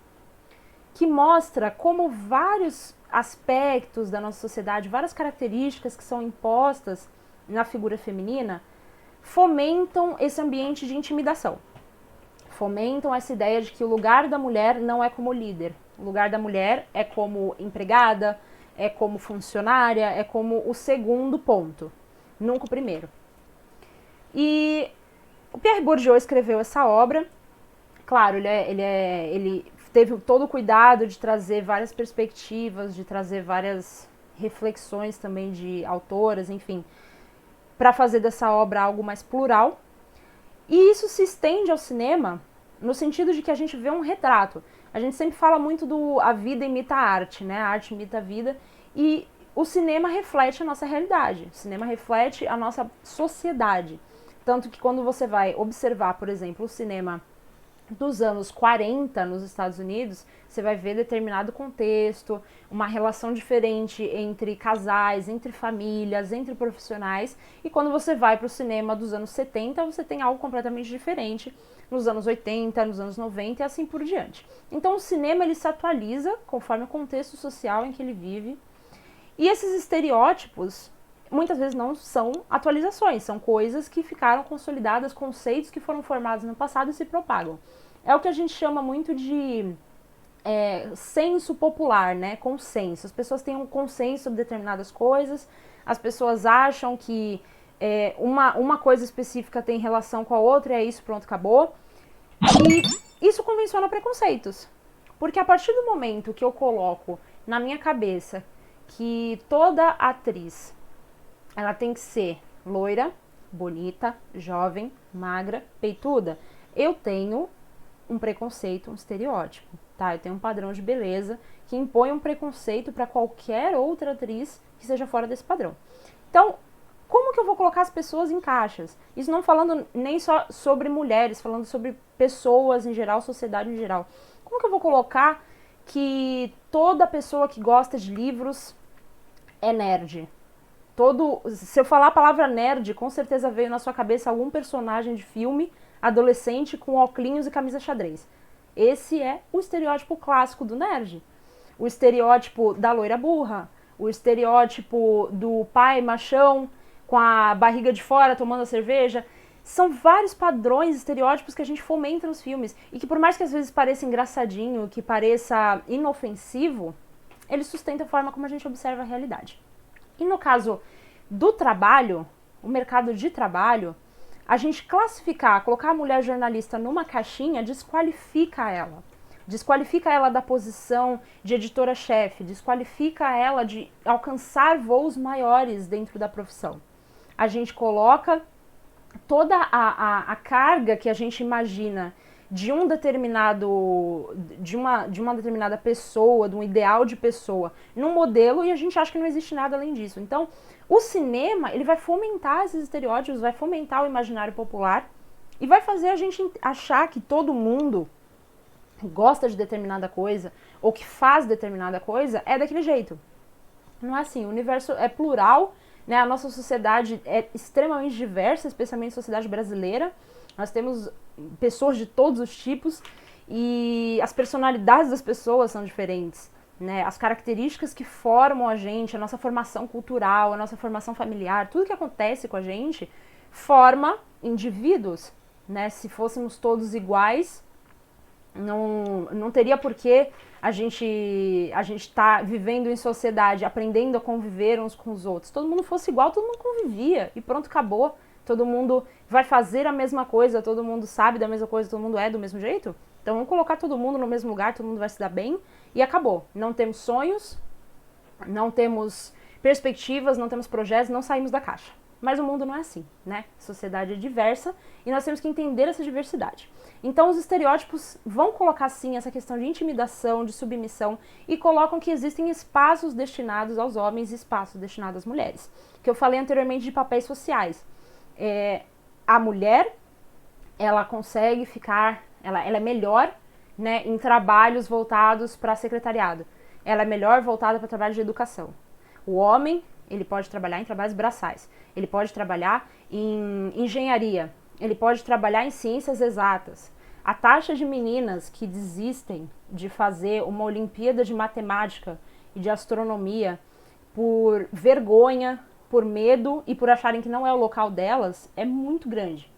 que mostra como vários aspectos da nossa sociedade, várias características que são impostas na figura feminina, fomentam esse ambiente de intimidação. Fomentam essa ideia de que o lugar da mulher não é como líder. O lugar da mulher é como empregada, é como funcionária, é como o segundo ponto, nunca o primeiro. E o Pierre Bourdieu escreveu essa obra. Claro, ele teve todo o cuidado de trazer várias perspectivas, de trazer várias reflexões também de autoras, enfim, para fazer dessa obra algo mais plural. E isso se estende ao cinema no sentido de que a gente vê um retrato. A gente sempre fala muito do a vida imita a arte, né? A arte imita a vida. E o cinema reflete a nossa realidade. O cinema reflete a nossa sociedade. Tanto que quando você vai observar, por exemplo, o cinema dos anos 40 nos Estados Unidos, você vai ver determinado contexto, uma relação diferente entre casais, entre famílias, entre profissionais, e quando você vai para o cinema dos anos 70, você tem algo completamente diferente nos anos 80, nos anos 90 e assim por diante. Então o cinema ele se atualiza conforme o contexto social em que ele vive, e esses estereótipos muitas vezes não são atualizações, são coisas que ficaram consolidadas, conceitos que foram formados no passado e se propagam. É o que a gente chama muito de senso popular, né? Consenso. As pessoas têm um consenso sobre determinadas coisas, as pessoas acham que uma coisa específica tem relação com a outra e é isso, pronto, acabou. E isso convenciona preconceitos. Porque a partir do momento que eu coloco na minha cabeça que toda atriz ela tem que ser loira, bonita, jovem, magra, peituda, eu tenho um preconceito, um estereótipo, tá? Eu tenho um padrão de beleza que impõe um preconceito para qualquer outra atriz que seja fora desse padrão. Então, como que eu vou colocar as pessoas em caixas? Isso não falando nem só sobre mulheres, falando sobre pessoas em geral, sociedade em geral. Como que eu vou colocar que toda pessoa que gosta de livros é nerd? Se eu falar a palavra nerd, com certeza veio na sua cabeça algum personagem de filme, adolescente com óculos e camisa xadrez. Esse é o estereótipo clássico do nerd. O estereótipo da loira burra, o estereótipo do pai machão com a barriga de fora tomando a cerveja. São vários padrões, estereótipos que a gente fomenta nos filmes e que por mais que às vezes pareça engraçadinho, que pareça inofensivo, ele sustenta a forma como a gente observa a realidade. E no caso do trabalho, o mercado de trabalho, a gente classificar, colocar a mulher jornalista numa caixinha, desqualifica ela. Desqualifica ela da posição de editora-chefe, desqualifica ela de alcançar voos maiores dentro da profissão. A gente coloca toda a carga que a gente imagina de uma determinada pessoa, de um ideal de pessoa, num modelo, e a gente acha que não existe nada além disso. Então, o cinema, ele vai fomentar esses estereótipos, vai fomentar o imaginário popular e vai fazer a gente achar que todo mundo gosta de determinada coisa ou que faz determinada coisa é daquele jeito. Não é assim, o universo é plural, né? A nossa sociedade é extremamente diversa, especialmente a sociedade brasileira. Nós temos pessoas de todos os tipos e as personalidades das pessoas são diferentes, né? As características que formam a gente, a nossa formação cultural, a nossa formação familiar, tudo que acontece com a gente forma indivíduos, né? Se fôssemos todos iguais, não teria por que a gente tá vivendo em sociedade, aprendendo a conviver uns com os outros. Se todo mundo fosse igual, todo mundo convivia e pronto, acabou. Todo mundo vai fazer a mesma coisa, todo mundo sabe da mesma coisa, todo mundo é do mesmo jeito. Então vamos colocar todo mundo no mesmo lugar, todo mundo vai se dar bem e acabou. Não temos sonhos, não temos perspectivas, não temos projetos, não saímos da caixa. Mas o mundo não é assim, né? A sociedade é diversa e nós temos que entender essa diversidade. Então os estereótipos vão colocar sim essa questão de intimidação, de submissão e colocam que existem espaços destinados aos homens e espaços destinados às mulheres. Que eu falei anteriormente de papéis sociais. A mulher, ela consegue ficar, ela é melhor, né, em trabalhos voltados para secretariado. Ela é melhor voltada para trabalho de educação. O homem, ele pode trabalhar em trabalhos braçais. Ele pode trabalhar em engenharia. Ele pode trabalhar em ciências exatas. A taxa de meninas que desistem de fazer uma Olimpíada de Matemática e de Astronomia por vergonha, por medo e por acharem que não é o local delas é muito grande.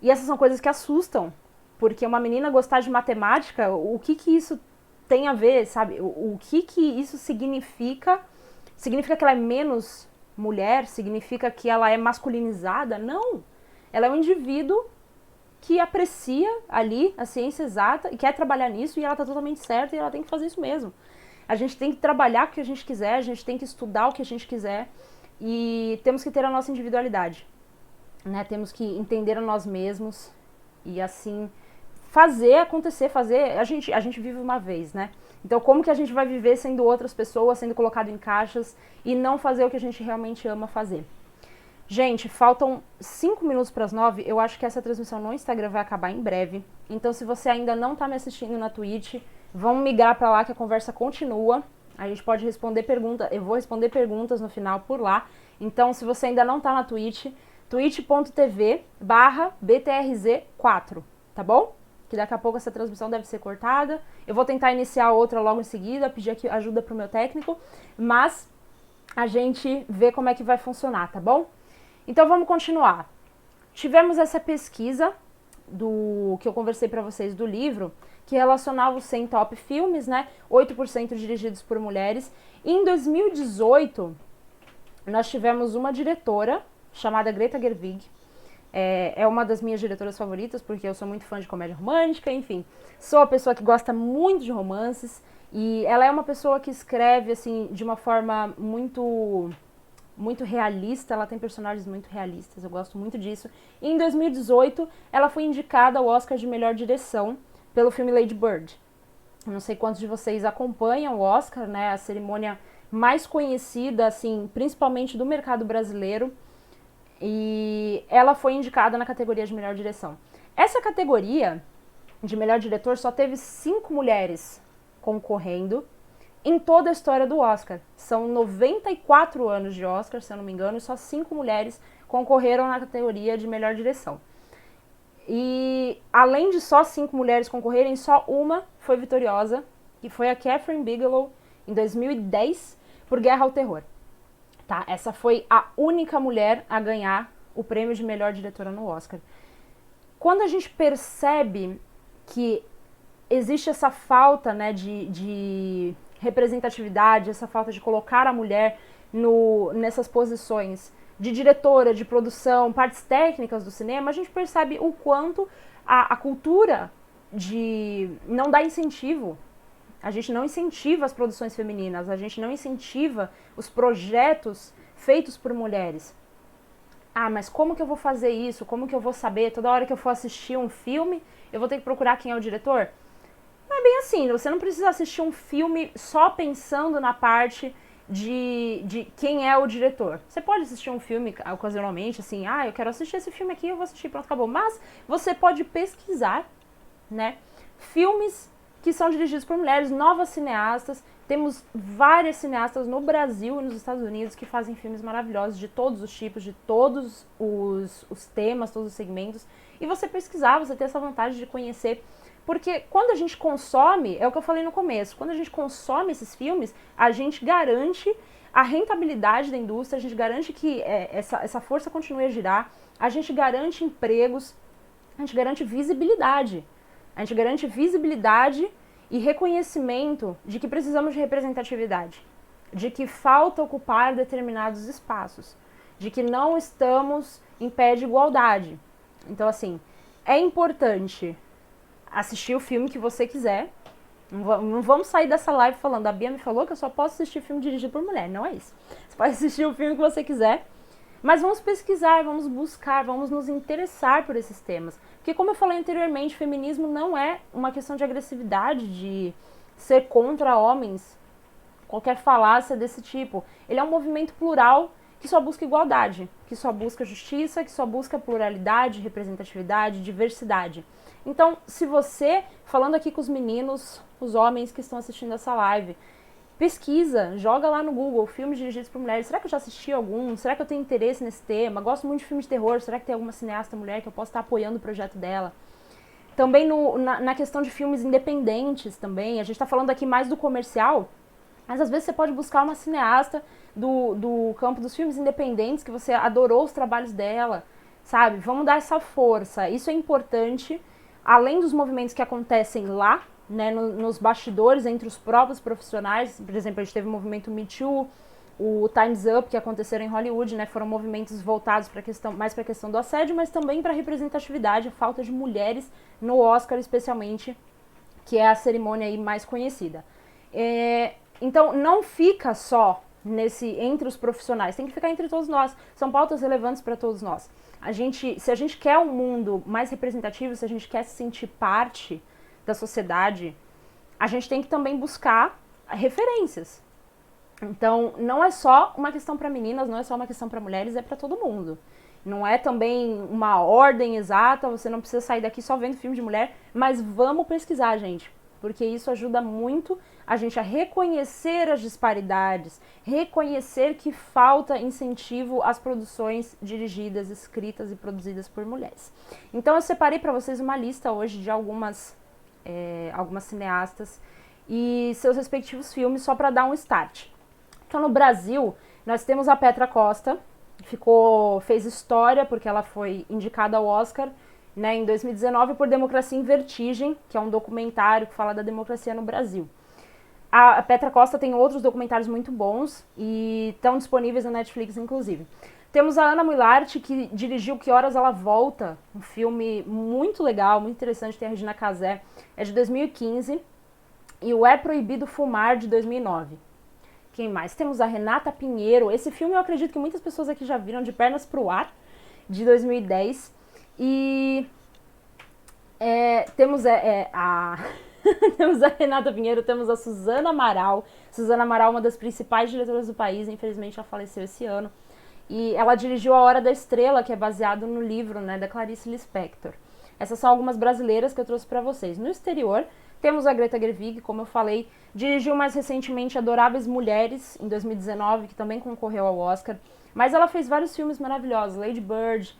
E essas são coisas que assustam, porque uma menina gostar de matemática, o que isso tem a ver, sabe? O que isso significa? Significa que ela é menos mulher? Significa que ela é masculinizada? Não! Ela é um indivíduo que aprecia ali a ciência exata e quer trabalhar nisso e ela está totalmente certa e ela tem que fazer isso mesmo. A gente tem que trabalhar o que a gente quiser, a gente tem que estudar o que a gente quiser e temos que ter a nossa individualidade, né? Temos que entender a nós mesmos e assim fazer acontecer, a gente vive uma vez, né? Então como que a gente vai viver sendo outras pessoas, sendo colocado em caixas e não fazer o que a gente realmente ama fazer? Gente, faltam 5 minutos para as 9, eu acho que essa transmissão no Instagram vai acabar em breve. Então se você ainda não está me assistindo na Twitch, vamos migrar para lá que a conversa continua. A gente pode responder perguntas, eu vou responder perguntas no final por lá. Então se você ainda não está na Twitch, twitch.tv/btrz4, tá bom? Que daqui a pouco essa transmissão deve ser cortada. Eu vou tentar iniciar outra logo em seguida, pedir aqui ajuda pro meu técnico, mas a gente vê como é que vai funcionar, tá bom? Então vamos continuar. Tivemos essa pesquisa do que eu conversei para vocês do livro, que relacionava os 100 top filmes, né? 8% dirigidos por mulheres. E em 2018, nós tivemos uma diretora chamada Greta Gerwig. É uma das minhas diretoras favoritas, porque eu sou muito fã de comédia romântica, enfim. Sou uma pessoa que gosta muito de romances. E ela é uma pessoa que escreve, assim, de uma forma muito realista, ela tem personagens muito realistas, eu gosto muito disso. E em 2018, ela foi indicada ao Oscar de Melhor Direção pelo filme Lady Bird. Eu não sei quantos de vocês acompanham o Oscar, né, a cerimônia mais conhecida, assim, principalmente do mercado brasileiro, e ela foi indicada na categoria de Melhor Direção. Essa categoria de Melhor Diretor só teve 5 mulheres concorrendo em toda a história do Oscar. São 94 anos de Oscar, se eu não me engano, e só 5 mulheres concorreram na categoria de Melhor Direção. E além de só 5 mulheres concorrerem, só uma foi vitoriosa, que foi a Catherine Bigelow, em 2010, por Guerra ao Terror. Tá? Essa foi a única mulher a ganhar o prêmio de melhor diretora no Oscar. Quando a gente percebe que existe essa falta, né, de representatividade, essa falta de colocar a mulher nessas posições de diretora, de produção, partes técnicas do cinema, a gente percebe o quanto a cultura de não dá incentivo. A gente não incentiva as produções femininas, a gente não incentiva os projetos feitos por mulheres. Ah, mas como que eu vou fazer isso? Como que eu vou saber? Toda hora que eu for assistir um filme, eu vou ter que procurar quem é o diretor? Não é bem assim, você não precisa assistir um filme só pensando na parte de quem é o diretor. Você pode assistir um filme ocasionalmente, assim, eu quero assistir esse filme aqui, eu vou assistir, pronto, acabou. Mas você pode pesquisar, né, filmes que são dirigidos por mulheres, novas cineastas, Temos várias cineastas no Brasil e nos Estados Unidos que fazem filmes maravilhosos de todos os tipos, de todos os temas, todos os segmentos. E você pesquisar, você ter essa vontade de conhecer. Porque quando a gente consome, é o que eu falei no começo, quando a gente consome esses filmes, a gente garante a rentabilidade da indústria, a gente garante que essa força continue a girar, a gente garante empregos, a gente garante visibilidade. A gente garante visibilidade e reconhecimento de que precisamos de representatividade, de que falta ocupar determinados espaços, de que não estamos em pé de igualdade. Então, assim, é importante assistir o filme que você quiser. Não vamos sair dessa live falando, a Bia me falou que eu só posso assistir filme dirigido por mulher. Não é isso. Você pode assistir o filme que você quiser, mas vamos pesquisar, vamos buscar, vamos nos interessar por esses temas. Porque, como eu falei anteriormente, feminismo não é uma questão de agressividade, de ser contra homens, qualquer falácia desse tipo. Ele é um movimento plural que só busca igualdade, que só busca justiça, que só busca pluralidade, representatividade, diversidade. Então, se você, falando aqui com os meninos, os homens que estão assistindo essa live, pesquisa, joga lá no Google, filmes dirigidos por mulheres. Será que eu já assisti algum? Será que eu tenho interesse nesse tema? Gosto muito de filmes de terror. Será que tem alguma cineasta mulher que eu possa estar apoiando o projeto dela? Também na questão de filmes independentes também. A gente está falando aqui mais do comercial, mas às vezes você pode buscar uma cineasta do campo dos filmes independentes que você adorou os trabalhos dela, sabe? Vamos dar essa força. Isso é importante, além dos movimentos que acontecem lá, né, nos bastidores, entre os próprios profissionais. Por exemplo, a gente teve o movimento Me Too, o Time's Up, que aconteceram em Hollywood, né, foram movimentos voltados mais para a questão do assédio, mas também para a representatividade, a falta de mulheres no Oscar, especialmente, que é a cerimônia aí mais conhecida. Então, não fica só entre os profissionais, tem que ficar entre todos nós. São pautas relevantes para todos nós. Se a gente quer um mundo mais representativo, se a gente quer se sentir parte da sociedade, a gente tem que também buscar referências. Então, não é só uma questão para meninas, não é só uma questão para mulheres, é para todo mundo. Não é também uma ordem exata, você não precisa sair daqui só vendo filme de mulher, mas vamos pesquisar, gente, porque isso ajuda muito a gente a reconhecer as disparidades, reconhecer que falta incentivo às produções dirigidas, escritas e produzidas por mulheres. Então, eu separei para vocês uma lista hoje de algumas cineastas e seus respectivos filmes, só para dar um start. Então, no Brasil, nós temos a Petra Costa, que fez história porque ela foi indicada ao Oscar, né, em 2019 por Democracia em Vertigem, que é um documentário que fala da democracia no Brasil. A Petra Costa tem outros documentários muito bons e estão disponíveis na Netflix, inclusive. Temos a Ana Muilart, que dirigiu Que Horas Ela Volta, um filme muito legal, muito interessante, tem a Regina Casé, é de 2015, e o É Proibido Fumar, de 2009. Quem mais? Temos a Renata Pinheiro, esse filme eu acredito que muitas pessoas aqui já viram, De Pernas pro Ar, de 2010, e temos temos a Renata Pinheiro, temos a Suzana Amaral. Suzana Amaral, uma das principais diretoras do país, infelizmente ela faleceu esse ano. E ela dirigiu A Hora da Estrela, que é baseado no livro, né, da Clarice Lispector. Essas são algumas brasileiras que eu trouxe para vocês. No exterior, temos a Greta Gerwig, como eu falei, dirigiu mais recentemente Adoráveis Mulheres, em 2019, que também concorreu ao Oscar. Mas ela fez vários filmes maravilhosos, Lady Bird,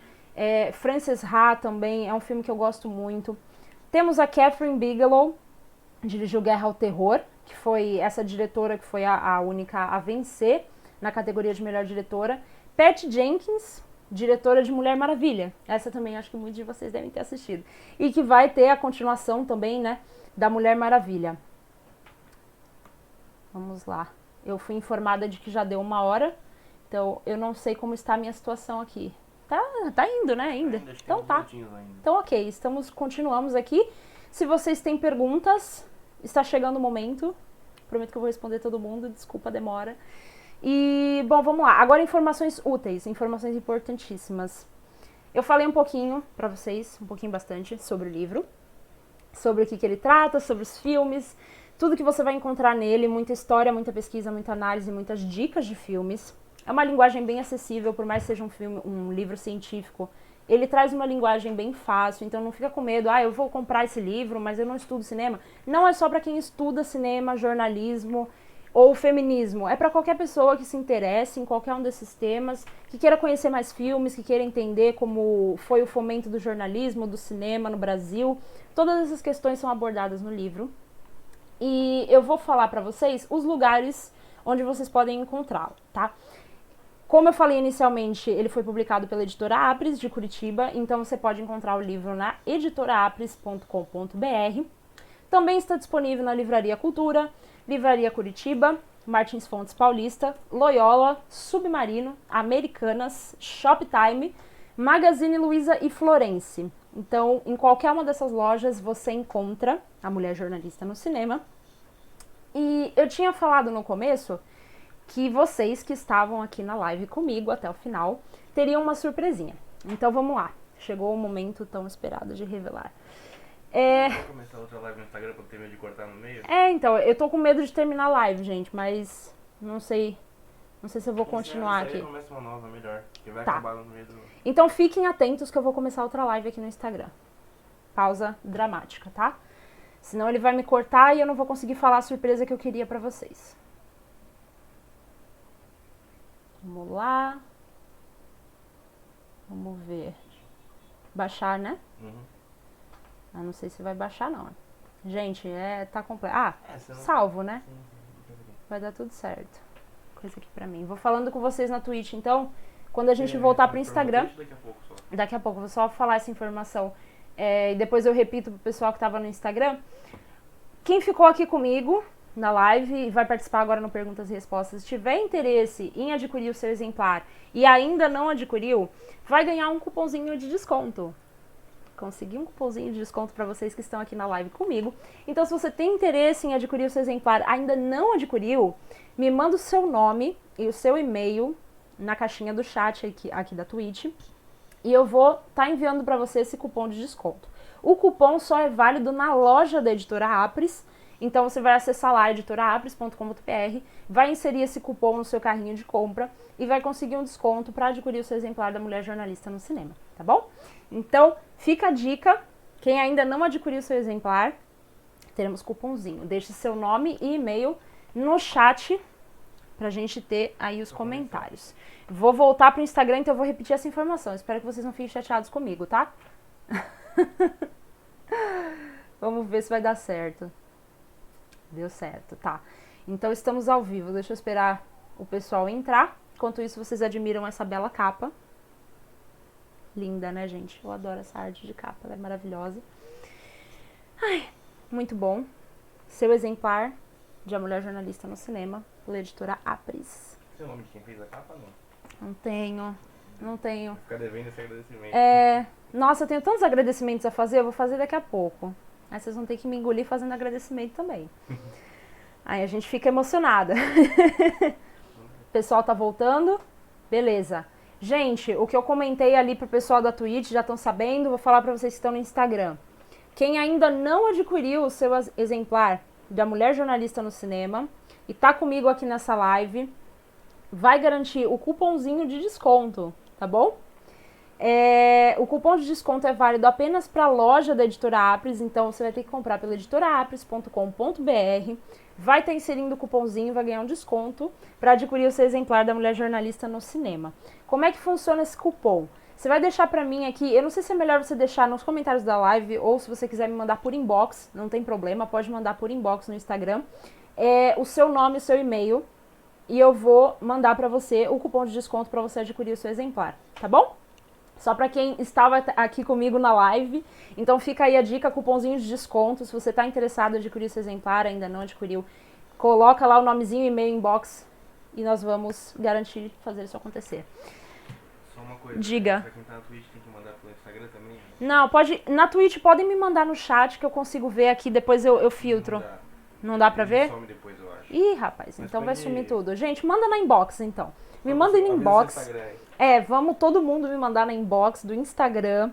Frances Ha também, é um filme que eu gosto muito. Temos a Catherine Bigelow, dirigiu Guerra ao Terror, que foi essa diretora que foi a única a vencer na categoria de melhor diretora. Patty Jenkins, diretora de Mulher Maravilha. Essa também acho que muitos de vocês devem ter assistido. E que vai ter a continuação também, né, da Mulher Maravilha. Vamos lá. Eu fui informada de que já deu 1 hora, então eu não sei como está a minha situação aqui. Tá indo, né, ainda? Então tá. Então ok, continuamos aqui. Se vocês têm perguntas, está chegando o momento. Prometo que eu vou responder todo mundo, desculpa a demora. E, bom, vamos lá. Agora informações úteis, informações importantíssimas. Eu falei um pouquinho pra vocês, um pouquinho bastante, sobre o livro, sobre o que ele trata, sobre os filmes, tudo que você vai encontrar nele, muita história, muita pesquisa, muita análise, muitas dicas de filmes. É uma linguagem bem acessível, por mais que seja um livro científico. Ele traz uma linguagem bem fácil, então não fica com medo, eu vou comprar esse livro, mas eu não estudo cinema. Não é só para quem estuda cinema, jornalismo, ou feminismo. É para qualquer pessoa que se interesse em qualquer um desses temas, que queira conhecer mais filmes, que queira entender como foi o fomento do jornalismo, do cinema no Brasil. Todas essas questões são abordadas no livro. E eu vou falar para vocês os lugares onde vocês podem encontrá-lo, tá? Como eu falei inicialmente, ele foi publicado pela editora Apres, de Curitiba, então você pode encontrar o livro na editoraapres.com.br. Também está disponível na Livraria Cultura, Livraria Curitiba, Martins Fontes Paulista, Loyola, Submarino, Americanas, Shoptime, Magazine Luiza e Florence. Então, em qualquer uma dessas lojas você encontra A Mulher Jornalista no Cinema. E eu tinha falado no começo que vocês que estavam aqui na live comigo até o final teriam uma surpresinha. Então vamos lá, chegou o momento tão esperado de revelar. Vou começar outra live no Instagram pra ter medo de cortar no meio? Então, eu tô com medo de terminar a live, gente, mas não sei se eu vou continuar aqui. Começa uma nova, melhor, que vai Tá. acabar no meio do... Então fiquem atentos que eu vou começar outra live aqui no Instagram. Pausa dramática, tá? Senão ele vai me cortar e eu não vou conseguir falar a surpresa que eu queria pra vocês. Vamos lá. Vamos ver. Baixar, né? Uhum. Não sei se vai baixar, não. Gente, tá completo. Você não... Salvo, né? Sim. Vai dar tudo certo. Coisa aqui pra mim. Vou falando com vocês na Twitch, então, quando a gente voltar pro Instagram... Daqui a pouco só. Daqui a pouco, vou só falar essa informação. E depois eu repito pro pessoal que tava no Instagram. Quem ficou aqui comigo na live e vai participar agora no Perguntas e Respostas, se tiver interesse em adquirir o seu exemplar e ainda não adquiriu, vai ganhar um cupomzinho de desconto. Consegui um cupomzinho de desconto para vocês que estão aqui na live comigo. Então, se você tem interesse em adquirir o seu exemplar, ainda não adquiriu, me manda o seu nome e o seu e-mail na caixinha do chat aqui da Twitch e eu vou estar enviando para você esse cupom de desconto. O cupom só é válido na loja da Editora Apres, então você vai acessar lá editoraapres.com.br, vai inserir esse cupom no seu carrinho de compra e vai conseguir um desconto para adquirir o seu exemplar da Mulher Jornalista no Cinema, tá bom? Então, fica a dica, quem ainda não adquiriu o seu exemplar, teremos cupomzinho. Deixe seu nome e e-mail no chat pra gente ter aí os comentários. Vou voltar pro Instagram, então eu vou repetir essa informação. Espero que vocês não fiquem chateados comigo, tá? Vamos ver se vai dar certo. Deu certo, tá. Então estamos ao vivo. Deixa eu esperar o pessoal entrar. Enquanto isso, vocês admiram essa bela capa. Linda, né, gente? Eu adoro essa arte de capa, ela é maravilhosa. Ai, muito bom. Seu exemplar de A Mulher Jornalista no Cinema, pela editora Apres. Tem o nome de quem fez a capa, não? Não tenho. Vai ficar devendo esse agradecimento. Nossa, eu tenho tantos agradecimentos a fazer, eu vou fazer daqui a pouco. Aí vocês vão ter que me engolir fazendo agradecimento também. Aí a gente fica emocionada. O pessoal tá voltando? Beleza. Gente, o que eu comentei ali pro pessoal da Twitch, já estão sabendo, vou falar pra vocês que estão no Instagram. Quem ainda não adquiriu o seu exemplar da Mulher Jornalista no Cinema e tá comigo aqui nessa live, vai garantir o cupomzinho de desconto, tá bom? O cupom de desconto é válido apenas para a loja da Editora Apres, então você vai ter que comprar pela editoraapres.com.br, vai estar inserindo o cupomzinho, vai ganhar um desconto para adquirir o seu exemplar da Mulher Jornalista no Cinema. Como é que funciona esse cupom? Você vai deixar para mim aqui, eu não sei se é melhor você deixar nos comentários da live ou se você quiser me mandar por inbox, não tem problema, pode mandar por inbox no Instagram, o seu nome, o seu e-mail, e eu vou mandar para você o cupom de desconto para você adquirir o seu exemplar, tá bom? Só para quem estava aqui comigo na live, então fica aí a dica, cupomzinho de desconto, se você está interessado em adquirir seu exemplar, ainda não adquiriu, coloca lá o nomezinho, e-mail, inbox e nós vamos garantir fazer isso acontecer. Só uma coisa, Diga. Pra quem tá na Twitch tem que mandar pelo Instagram também? Não, pode, na Twitch podem me mandar no chat que eu consigo ver aqui, depois eu filtro. Não dá pra ver? Some depois, eu acho. Ih, rapaz, Mas então vai pode- sumir tudo. Gente, manda na inbox então. Me manda no Avisa inbox. seu Instagram aí. Vamos todo mundo me mandar na inbox do Instagram,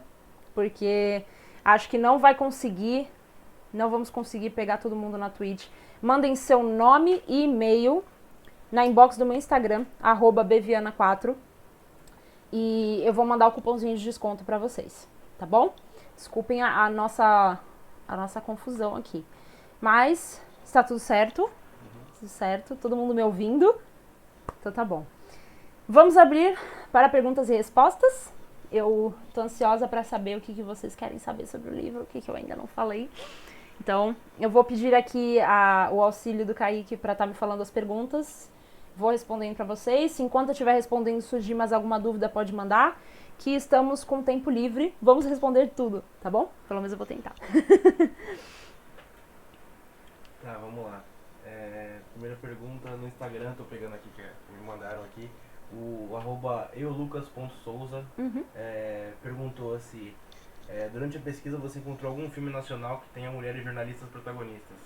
porque acho que não vamos conseguir pegar todo mundo na Twitch. Mandem seu nome e e-mail na inbox do meu Instagram, @beviana4, e eu vou mandar o cupomzinho de desconto pra vocês, tá bom? Desculpem a nossa confusão aqui. Mas está tudo certo. Tudo certo? Todo mundo me ouvindo? Então tá bom. Vamos abrir para perguntas e respostas. Eu tô ansiosa para saber o que vocês querem saber sobre o livro, o que eu ainda não falei. Então, eu vou pedir aqui o auxílio do Kaique para estar me falando as perguntas. Vou respondendo para vocês. Se enquanto eu estiver respondendo surgir mais alguma dúvida, pode mandar. Que estamos com tempo livre. Vamos responder tudo, tá bom? Pelo menos eu vou tentar. Tá, vamos lá. Primeira pergunta no Instagram, tô pegando aqui que me mandaram aqui. O @eulucas.souza perguntou se durante a pesquisa você encontrou algum filme nacional que tenha mulheres jornalistas protagonistas.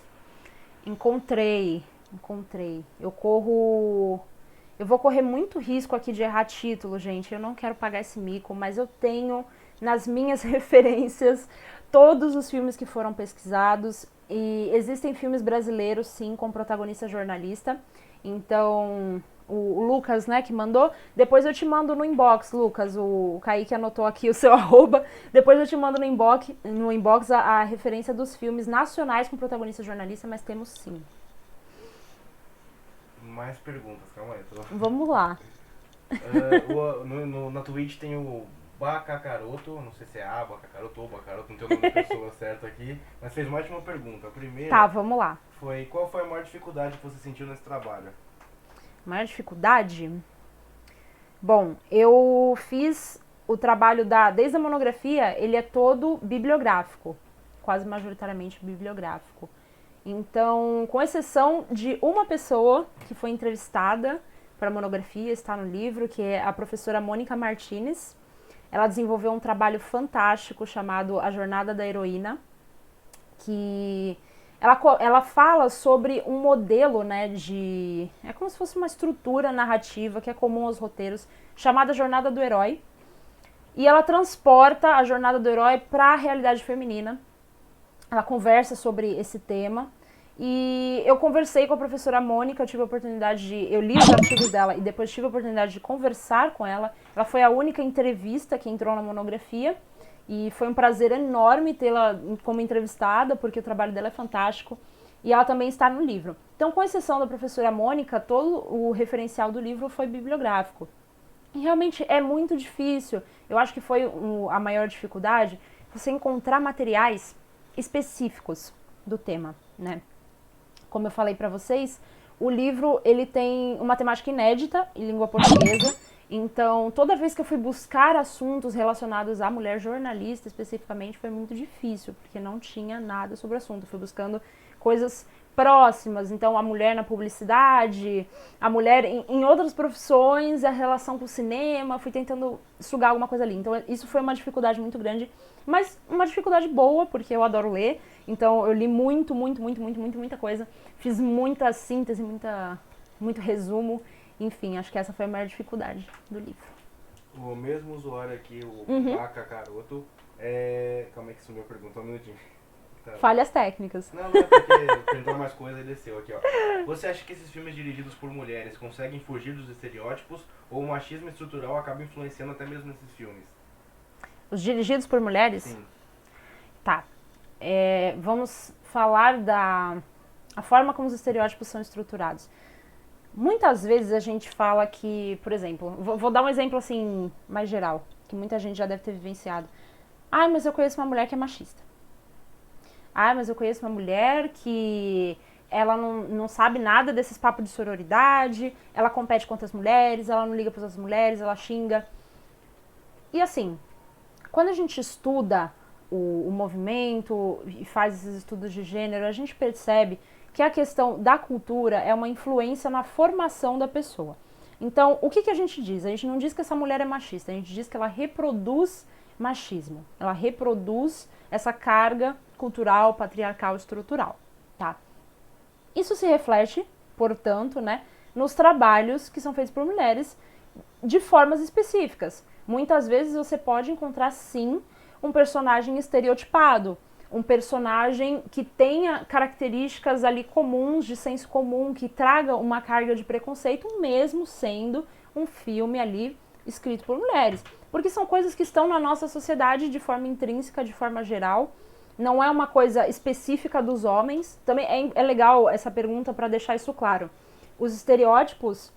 Encontrei. Eu vou correr muito risco aqui de errar título, gente. Eu não quero pagar esse mico, mas eu tenho nas minhas referências todos os filmes que foram pesquisados. E existem filmes brasileiros, sim, com protagonista jornalista. Então, o Lucas, né, que mandou. Depois eu te mando no inbox, Lucas. O Kaique anotou aqui o seu @. Depois eu te mando no inbox a referência dos filmes nacionais com protagonista jornalista, mas temos sim. Mais perguntas, calma aí. Vamos lá. Na Twitch tem o Bacacaroto, não sei se é Bacacaroto ou Bacaroto, não tem o nome da pessoa certo aqui, mas fez mais de uma pergunta. A primeira Tá, vamos lá. qual foi a maior dificuldade que você sentiu nesse trabalho? Maior dificuldade? Bom, eu fiz o trabalho desde a monografia, ele é todo bibliográfico, quase majoritariamente bibliográfico. Então, com exceção de uma pessoa que foi entrevistada para a monografia, está no livro, que é a professora Mônica Martinez. Ela desenvolveu um trabalho fantástico chamado A Jornada da Heroína, que ela fala sobre um modelo, né, é como se fosse uma estrutura narrativa que é comum aos roteiros, chamada Jornada do Herói. E ela transporta a jornada do herói para a realidade feminina. Ela conversa sobre esse tema. E eu conversei com a professora Mônica, eu li os artigos dela e depois tive a oportunidade de conversar com ela. Ela foi a única entrevista que entrou na monografia e foi um prazer enorme tê-la como entrevistada, porque o trabalho dela é fantástico e ela também está no livro. Então, com exceção da professora Mônica, todo o referencial do livro foi bibliográfico. E realmente é muito difícil, eu acho que foi a maior dificuldade, você encontrar materiais específicos do tema, né? Como eu falei para vocês, o livro ele tem uma temática inédita em língua portuguesa, então toda vez que eu fui buscar assuntos relacionados à mulher jornalista especificamente foi muito difícil, porque não tinha nada sobre o assunto. Eu fui buscando coisas próximas, então a mulher na publicidade, a mulher em outras profissões, a relação com o cinema, fui tentando sugar alguma coisa ali. Então isso foi uma dificuldade muito grande, mas uma dificuldade boa, porque eu adoro ler, então eu li muita coisa, fiz muita síntese, muito resumo, enfim, acho que essa foi a maior dificuldade do livro. O mesmo usuário aqui, o Bacacaroto, calma aí que sumiu a pergunta, um minutinho. Tá. Falhas técnicas. Não, porque perguntou mais coisa e desceu aqui, ó. Você acha que esses filmes dirigidos por mulheres conseguem fugir dos estereótipos ou o machismo estrutural acaba influenciando até mesmo nesses filmes? Os dirigidos por mulheres? Sim. Tá. Vamos falar a forma como os estereótipos são estruturados. Muitas vezes a gente fala que, por exemplo, vou dar um exemplo assim mais geral, que muita gente já deve ter vivenciado. Mas eu conheço uma mulher que é machista. Mas eu conheço uma mulher que ela não sabe nada desses papos de sororidade, ela compete com outras mulheres, ela não liga para outras mulheres, ela xinga. E assim, quando a gente estuda o movimento e faz esses estudos de gênero, a gente percebe que a questão da cultura é uma influência na formação da pessoa. Então, o que a gente diz? A gente não diz que essa mulher é machista, a gente diz que ela reproduz machismo, ela reproduz essa carga cultural, patriarcal, estrutural, tá? Isso se reflete, portanto, né, nos trabalhos que são feitos por mulheres de formas específicas. Muitas vezes você pode encontrar, sim, um personagem estereotipado, um personagem que tenha características ali comuns, de senso comum, que traga uma carga de preconceito, mesmo sendo um filme ali escrito por mulheres. Porque são coisas que estão na nossa sociedade de forma intrínseca, de forma geral, não é uma coisa específica dos homens. Também é legal essa pergunta para deixar isso claro. Os estereótipos,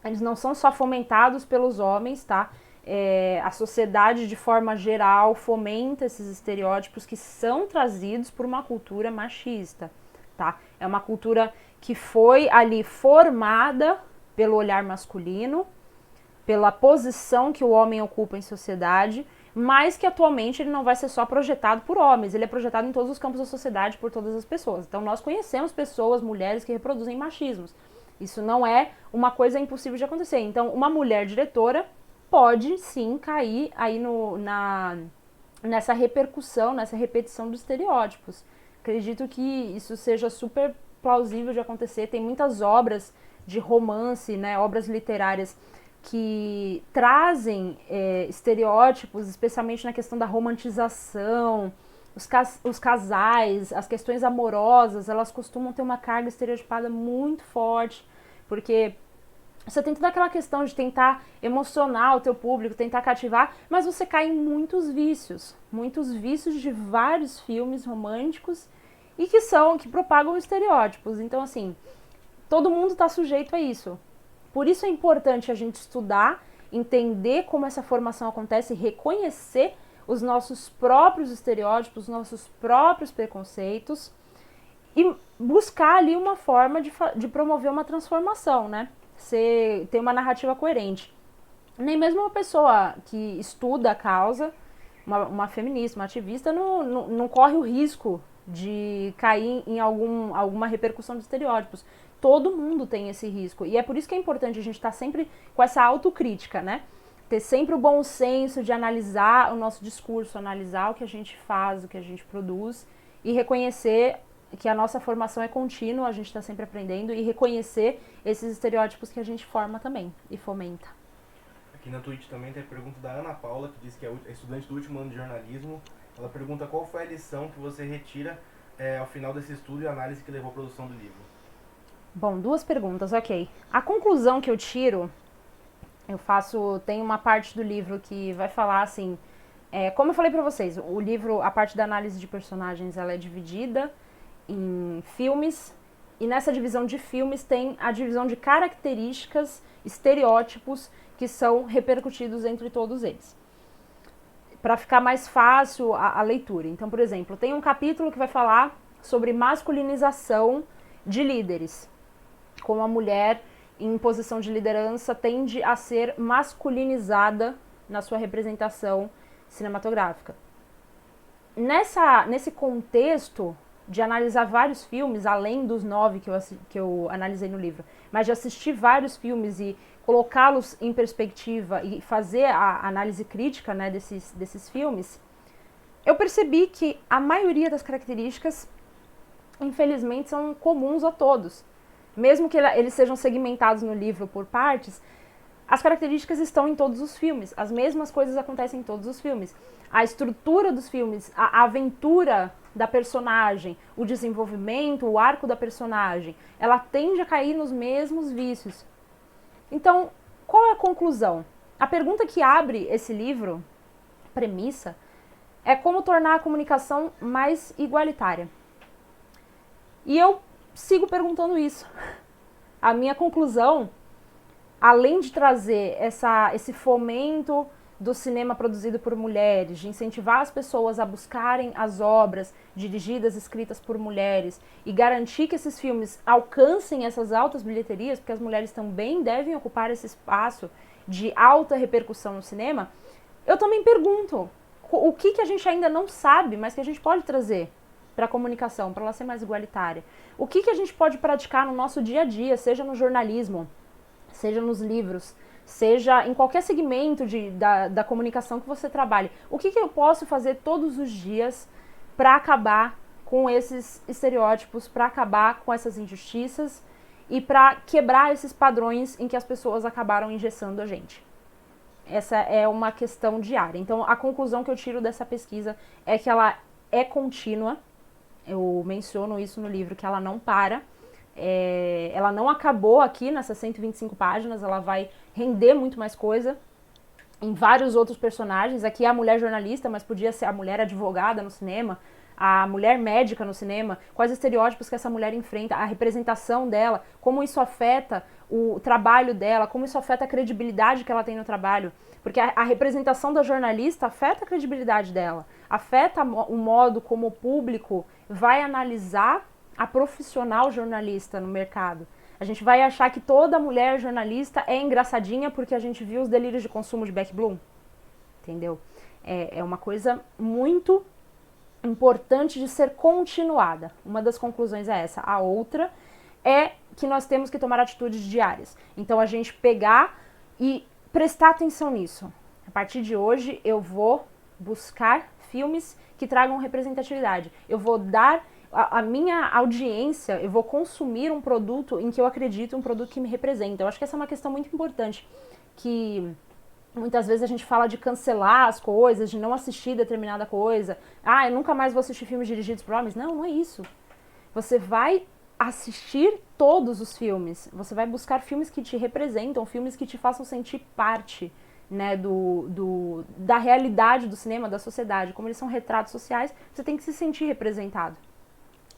eles não são só fomentados pelos homens, tá? A sociedade, de forma geral, fomenta esses estereótipos que são trazidos por uma cultura machista, tá? É uma cultura que foi ali formada pelo olhar masculino, pela posição que o homem ocupa em sociedade, mas que atualmente ele não vai ser só projetado por homens, ele é projetado em todos os campos da sociedade por todas as pessoas. Então nós conhecemos pessoas, mulheres que reproduzem machismos. Isso não é uma coisa impossível de acontecer. Então uma mulher diretora pode sim cair aí nessa repercussão, nessa repetição dos estereótipos. Acredito que isso seja super plausível de acontecer. Tem muitas obras de romance, né, obras literárias que trazem estereótipos, especialmente na questão da romantização, os casais, as questões amorosas, elas costumam ter uma carga estereotipada muito forte, porque você tem toda aquela questão de tentar emocionar o teu público, tentar cativar, mas você cai em muitos vícios de vários filmes românticos e que propagam estereótipos. Então, assim, todo mundo está sujeito a isso. Por isso é importante a gente estudar, entender como essa formação acontece, reconhecer os nossos próprios estereótipos, os nossos próprios preconceitos e buscar ali uma forma de promover uma transformação, né? Ter uma narrativa coerente. Nem mesmo uma pessoa que estuda a causa, uma feminista, uma ativista, não corre o risco de cair em alguma repercussão de estereótipos. Todo mundo tem esse risco. E é por isso que é importante a gente estar sempre com essa autocrítica, né? Ter sempre o bom senso de analisar o nosso discurso, analisar o que a gente faz, o que a gente produz e reconhecer que a nossa formação é contínua, a gente está sempre aprendendo e reconhecer esses estereótipos que a gente forma também e fomenta. Aqui na Twitch também tem a pergunta da Ana Paula, que diz que é estudante do último ano de jornalismo. Ela pergunta qual foi a lição que você retira ao final desse estudo e análise que levou à produção do livro. Bom, 2 perguntas, ok. A conclusão que eu tiro, tem uma parte do livro que vai falar assim, como eu falei pra vocês, o livro, a parte da análise de personagens, ela é dividida em filmes, e nessa divisão de filmes tem a divisão de características, estereótipos que são repercutidos entre todos eles, para ficar mais fácil a leitura. Então, por exemplo, tem um capítulo que vai falar sobre masculinização de líderes, como a mulher em posição de liderança tende a ser masculinizada na sua representação cinematográfica. Nesse contexto de analisar vários filmes, além dos 9 que eu analisei no livro, mas de assistir vários filmes e colocá-los em perspectiva e fazer a análise crítica, né, desses filmes, eu percebi que a maioria das características, infelizmente, são comuns a todos. Mesmo que eles sejam segmentados no livro por partes, as características estão em todos os filmes. As mesmas coisas acontecem em todos os filmes. A estrutura dos filmes, a aventura da personagem, o desenvolvimento, o arco da personagem, ela tende a cair nos mesmos vícios. Então, qual é a conclusão? A pergunta que abre esse livro, premissa, é como tornar a comunicação mais igualitária. E eu sigo perguntando isso. A minha conclusão, além de trazer esse fomento do cinema produzido por mulheres, de incentivar as pessoas a buscarem as obras dirigidas, escritas por mulheres e garantir que esses filmes alcancem essas altas bilheterias, porque as mulheres também devem ocupar esse espaço de alta repercussão no cinema, eu também pergunto o que a gente ainda não sabe, mas que a gente pode trazer para a comunicação, para ela ser mais igualitária. O que a gente pode praticar no nosso dia a dia, seja no jornalismo, seja nos livros, seja em qualquer segmento da comunicação que você trabalhe. O que eu posso fazer todos os dias para acabar com esses estereótipos, para acabar com essas injustiças e para quebrar esses padrões em que as pessoas acabaram engessando a gente? Essa é uma questão diária. Então, a conclusão que eu tiro dessa pesquisa é que ela é contínua. Eu menciono isso no livro, que ela não para. Ela não acabou aqui nessas 125 páginas, ela vai render muito mais coisa em vários outros personagens. Aqui é a mulher jornalista, mas podia ser a mulher advogada no cinema, a mulher médica no cinema, quais estereótipos que essa mulher enfrenta, a representação dela, como isso afeta o trabalho dela, como isso afeta a credibilidade que ela tem no trabalho. Porque a representação da jornalista afeta a credibilidade dela, afeta o modo como o público vai analisar a profissional jornalista no mercado. A gente vai achar que toda mulher jornalista é engraçadinha porque a gente viu os delírios de consumo de Beck Bloom. Entendeu? É uma coisa muito importante de ser continuada. Uma das conclusões é essa. A outra é que nós temos que tomar atitudes diárias. Então, a gente pegar e prestar atenção nisso. A partir de hoje, eu vou buscar filmes que tragam representatividade. Eu vou dar a minha audiência, eu vou consumir um produto em que eu acredito, um produto que me representa. Eu acho que essa é uma questão muito importante, que muitas vezes a gente fala de cancelar as coisas, de não assistir determinada coisa. Eu nunca mais vou assistir filmes dirigidos por homens. Não, não é isso. Você vai assistir todos os filmes. Você vai buscar filmes que te representam, filmes que te façam sentir parte, né, da realidade do cinema, da sociedade. Como eles são retratos sociais, você tem que se sentir representado.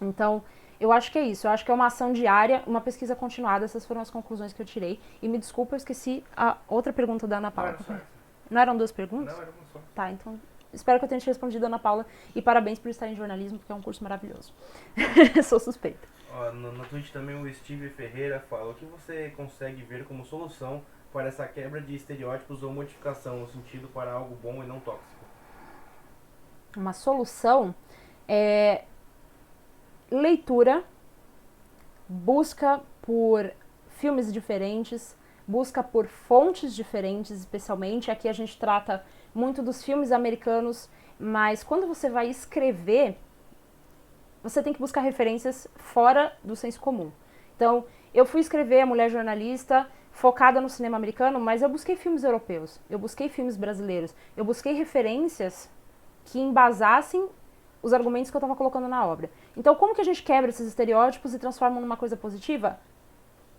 Então, eu acho que é isso. Eu acho que é uma ação diária, uma pesquisa continuada. Essas foram as conclusões que eu tirei. E me desculpa, eu esqueci a outra pergunta da Ana Paula. Não eram duas perguntas? Não, era uma só. Tá, então espero que eu tenha te respondido, Ana Paula. E parabéns por estar em jornalismo, porque é um curso maravilhoso. Sou suspeita. No Twitch também o Steve Ferreira fala: o que você consegue ver como solução para essa quebra de estereótipos ou modificação no sentido para algo bom e não tóxico? Uma solução é leitura, busca por filmes diferentes, busca por fontes diferentes, especialmente. Aqui a gente trata muito dos filmes americanos, mas quando você vai escrever, você tem que buscar referências fora do senso comum. Então, eu fui escrever A Mulher Jornalista focada no cinema americano, mas eu busquei filmes europeus, eu busquei filmes brasileiros, eu busquei referências que embasassem os argumentos que eu estava colocando na obra. Então, como que a gente quebra esses estereótipos e transforma numa coisa positiva?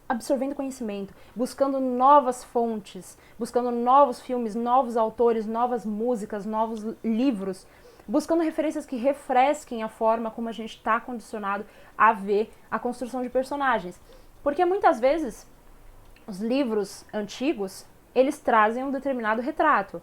Absorvendo conhecimento, buscando novas fontes, buscando novos filmes, novos autores, novas músicas, novos livros, buscando referências que refresquem a forma como a gente está condicionado a ver a construção de personagens. Porque muitas vezes os livros antigos, eles trazem um determinado retrato.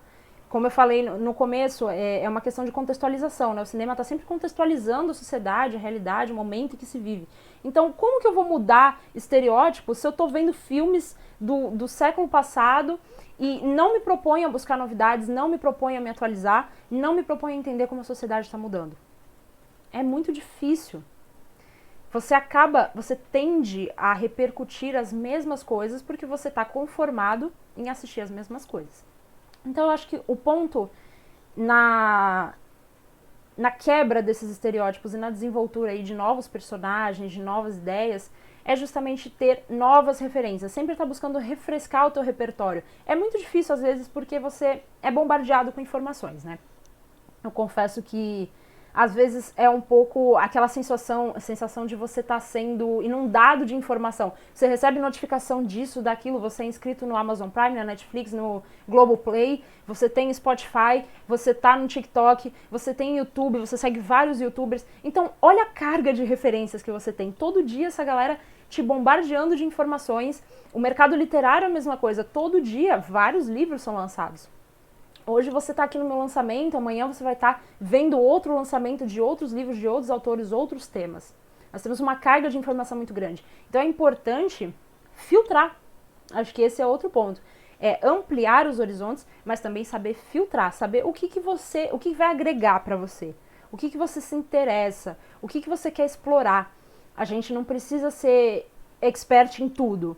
Como eu falei no começo, é uma questão de contextualização, né? O cinema está sempre contextualizando a sociedade, a realidade, o momento em que se vive. Então, como que eu vou mudar estereótipos se eu estou vendo filmes do século passado e não me proponho a buscar novidades, não me proponho a me atualizar, não me proponho a entender como a sociedade está mudando? É muito difícil. Você tende a repercutir as mesmas coisas porque você está conformado em assistir as mesmas coisas. Então, eu acho que o ponto na quebra desses estereótipos e na desenvoltura aí de novos personagens, de novas ideias, é justamente ter novas referências. Sempre estar buscando refrescar o teu repertório. É muito difícil, às vezes, porque você é bombardeado com informações, né? Eu confesso que, às vezes, é um pouco aquela sensação de você estar sendo inundado de informação. Você recebe notificação disso, daquilo, você é inscrito no Amazon Prime, na Netflix, no Globoplay, você tem Spotify, você tá no TikTok, você tem YouTube, você segue vários YouTubers. Então, olha a carga de referências que você tem. Todo dia essa galera te bombardeando de informações. O mercado literário é a mesma coisa. Todo dia, vários livros são lançados. Hoje você está aqui no meu lançamento, amanhã você vai estar vendo outro lançamento de outros livros, de outros autores, outros temas. Nós temos uma carga de informação muito grande. Então é importante filtrar. Acho que esse é outro ponto. É ampliar os horizontes, mas também saber filtrar, saber o que vai agregar para você, o que você se interessa, o que você quer explorar. A gente não precisa ser expert em tudo.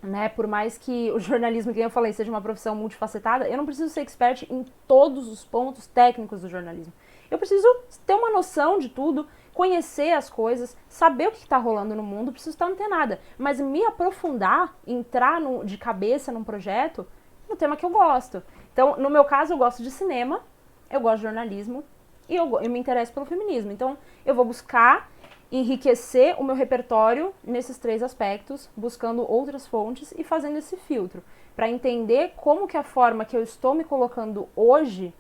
Né? Por mais que o jornalismo, que eu falei, seja uma profissão multifacetada, eu não preciso ser expert em todos os pontos técnicos do jornalismo. Eu preciso ter uma noção de tudo, conhecer as coisas, saber o que está rolando no mundo, preciso estar antenada. Mas me aprofundar, entrar de cabeça num projeto, no tema que eu gosto. Então, no meu caso, eu gosto de cinema, eu gosto de jornalismo e eu me interesso pelo feminismo. Então, eu vou buscar enriquecer o meu repertório nesses 3 aspectos, buscando outras fontes e fazendo esse filtro, para entender como que a forma que eu estou me colocando hoje,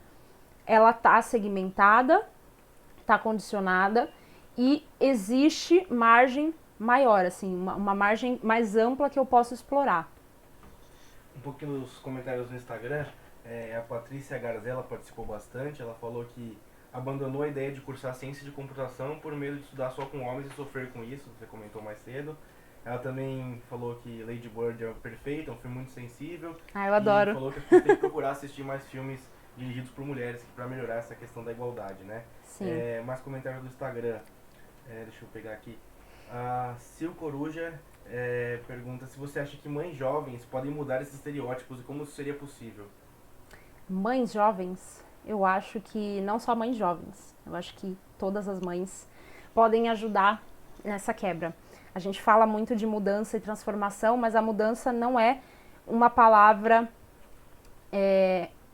ela está segmentada, está condicionada e existe margem maior, assim, uma margem mais ampla que eu posso explorar. Um pouquinho nos comentários no Instagram, a Patrícia Garzella participou bastante. Ela falou que abandonou a ideia de cursar ciência de computação por medo de estudar só com homens e sofrer com isso, você comentou mais cedo. Ela também falou que Lady Bird é perfeito, é um filme muito sensível. Ah, eu adoro. E falou que as pessoas têm que procurar assistir mais filmes dirigidos por mulheres para melhorar essa questão da igualdade, né? Sim. Mais comentários do Instagram. Deixa eu pegar aqui. A Sil Coruja pergunta se você acha que mães jovens podem mudar esses estereótipos e como isso seria possível. Mães jovens, eu acho que não só mães jovens, eu acho que todas as mães podem ajudar nessa quebra. A gente fala muito de mudança e transformação, mas a mudança não é uma palavra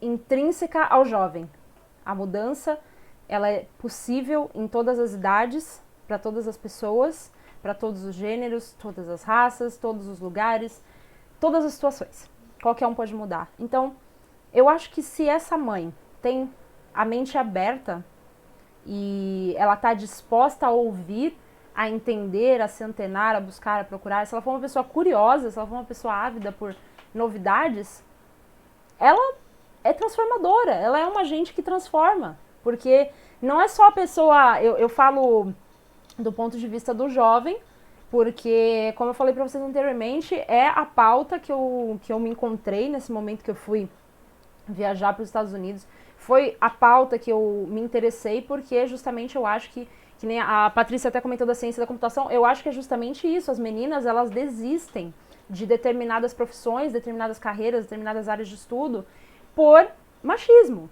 intrínseca ao jovem. A mudança, ela é possível em todas as idades, para todas as pessoas, para todos os gêneros, todas as raças, todos os lugares, todas as situações. Qualquer um pode mudar. Então, eu acho que se essa mãe tem a mente aberta e ela está disposta a ouvir, a entender, a se antenar, a buscar, a procurar, se ela for uma pessoa curiosa, se ela for uma pessoa ávida por novidades, ela é transformadora, ela é uma agente que transforma. Porque não é só a pessoa, eu falo do ponto de vista do jovem, porque, como eu falei para vocês anteriormente, é a pauta que eu me encontrei nesse momento que eu fui viajar para os Estados Unidos. Foi a pauta que eu me interessei, porque justamente eu acho que nem a Patrícia até comentou da ciência da computação, eu acho que é justamente isso, as meninas, elas desistem de determinadas profissões, determinadas carreiras, determinadas áreas de estudo, por machismo,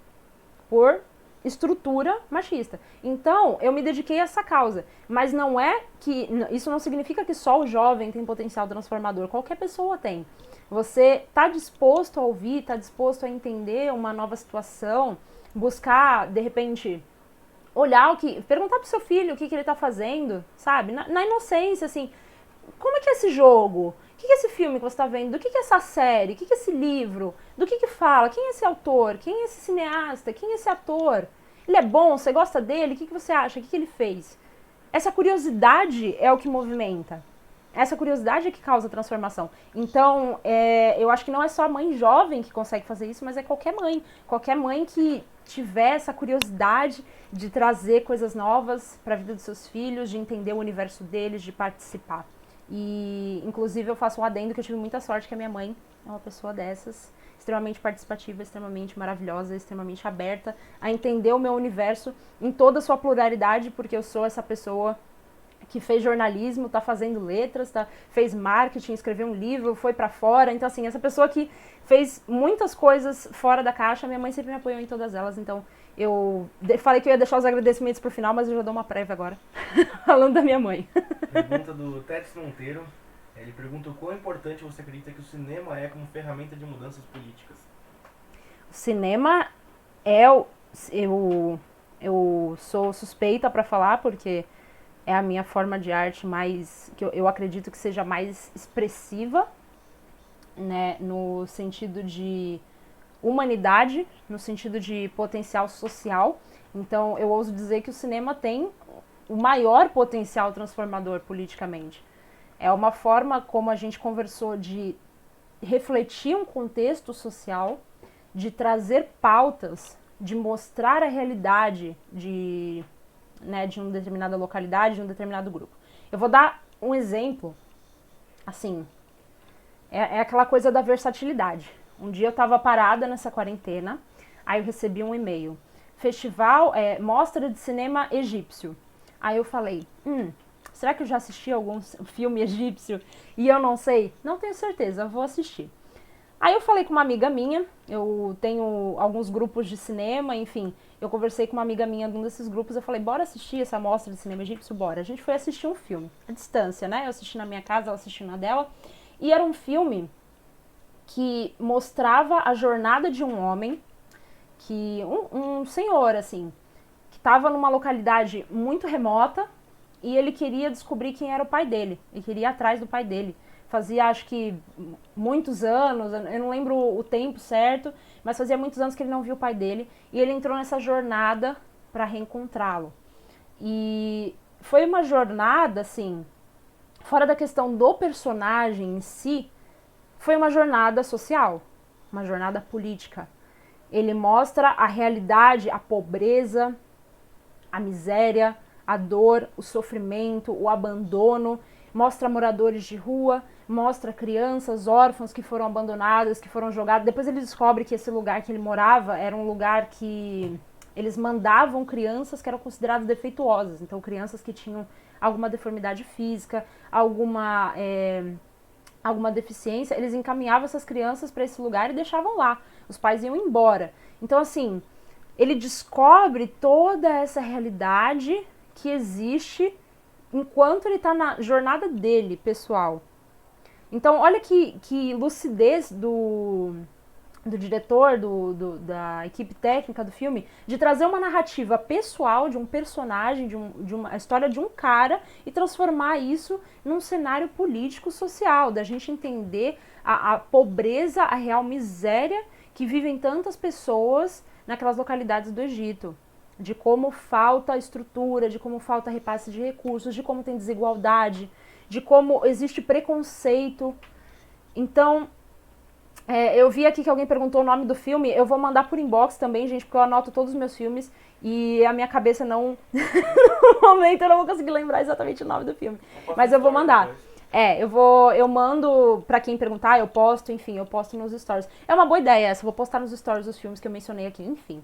por estrutura machista. Então, eu me dediquei a essa causa, mas não é que, isso não significa que só o jovem tem potencial transformador, qualquer pessoa tem. Você está disposto a ouvir, está disposto a entender uma nova situação, buscar, de repente, olhar perguntar pro seu filho o que ele tá fazendo, sabe? Na inocência, assim, como é que é esse jogo? O que é esse filme que você tá vendo? Do que é essa série? O que é esse livro? Do que fala? Quem é esse autor? Quem é esse cineasta? Quem é esse ator? Ele é bom? Você gosta dele? O que você acha? O que ele fez? Essa curiosidade é o que movimenta. Essa curiosidade é que causa transformação. Então, eu acho que não é só a mãe jovem que consegue fazer isso, mas é qualquer mãe. Qualquer mãe que tiver essa curiosidade de trazer coisas novas para a vida dos seus filhos, de entender o universo deles, de participar. E, inclusive, eu faço um adendo que eu tive muita sorte que a minha mãe é uma pessoa dessas, extremamente participativa, extremamente maravilhosa, extremamente aberta a entender o meu universo em toda a sua pluralidade, porque eu sou essa pessoa que fez jornalismo, tá fazendo letras, fez marketing, escreveu um livro, foi pra fora. Então, assim, essa pessoa que fez muitas coisas fora da caixa, minha mãe sempre me apoiou em todas elas. Então, eu falei que eu ia deixar os agradecimentos pro final, mas eu já dou uma prévia agora, falando da minha mãe. Pergunta do Tetes Monteiro. Ele pergunta o quão importante você acredita que o cinema é como ferramenta de mudanças políticas. O cinema eu sou suspeita pra falar, porque é a minha forma de arte mais, que eu acredito que seja mais expressiva, né, no sentido de humanidade, no sentido de potencial social. Então, eu ouso dizer que o cinema tem o maior potencial transformador politicamente. É uma forma, como a gente conversou, de refletir um contexto social, de trazer pautas, de mostrar a realidade de uma determinada localidade, de um determinado grupo. Eu vou dar um exemplo, assim, é aquela coisa da versatilidade. Um dia eu estava parada nessa quarentena, aí eu recebi um e-mail, festival, mostra de cinema egípcio. Aí eu falei, será que eu já assisti algum filme egípcio e eu não sei? Não tenho certeza, eu vou assistir. Aí eu falei com uma amiga minha, eu tenho alguns grupos de cinema, enfim, eu conversei com uma amiga minha de um desses grupos, eu falei, bora assistir essa mostra de cinema egípcio? Bora. A gente foi assistir um filme, à distância, né? Eu assisti na minha casa, ela assistiu na dela, e era um filme que mostrava a jornada de um homem, um senhor, assim, que estava numa localidade muito remota e ele queria descobrir quem era o pai dele, ele queria ir atrás do pai dele. Fazia, acho que, muitos anos, eu não lembro o tempo certo, mas fazia muitos anos que ele não viu o pai dele. E ele entrou nessa jornada para reencontrá-lo. E foi uma jornada, assim, fora da questão do personagem em si, foi uma jornada social, uma jornada política. Ele mostra a realidade, a pobreza, a miséria, a dor, o sofrimento, o abandono, mostra moradores de rua, mostra crianças órfãs que foram abandonadas, que foram jogadas. Depois ele descobre que esse lugar que ele morava era um lugar que eles mandavam crianças que eram consideradas defeituosas. Então, crianças que tinham alguma deformidade física, alguma deficiência, eles encaminhavam essas crianças para esse lugar e deixavam lá. Os pais iam embora. Então, assim, ele descobre toda essa realidade que existe enquanto ele está na jornada dele, pessoal. Então, olha que lucidez do diretor, da equipe técnica do filme, de trazer uma narrativa pessoal de um personagem, de uma história de um cara e transformar isso num cenário político-social, da gente entender a pobreza, a real miséria que vivem tantas pessoas naquelas localidades do Egito. De como falta estrutura, de como falta repasse de recursos, de como tem desigualdade, de como existe preconceito. Então, eu vi aqui que alguém perguntou o nome do filme, eu vou mandar por inbox também, gente, porque eu anoto todos os meus filmes e a minha cabeça não... no momento eu não vou conseguir lembrar exatamente o nome do filme, mas eu vou mandar. Eu mando pra quem perguntar, eu posto, enfim, eu posto nos stories. É uma boa ideia essa, eu vou postar nos stories os filmes que eu mencionei aqui, enfim.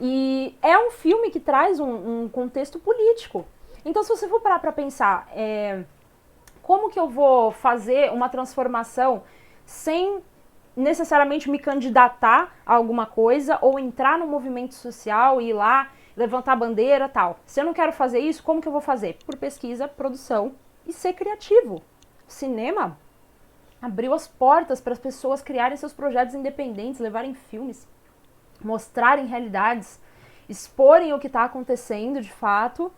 E é um filme que traz um contexto político. Então, se você for parar pra pensar, como que eu vou fazer uma transformação sem necessariamente me candidatar a alguma coisa ou entrar no movimento social e ir lá, levantar a bandeira e tal. Se eu não quero fazer isso, como que eu vou fazer? Por pesquisa, produção e ser criativo. O cinema abriu as portas para as pessoas criarem seus projetos independentes, levarem filmes, mostrarem realidades, exporem o que está acontecendo de fato,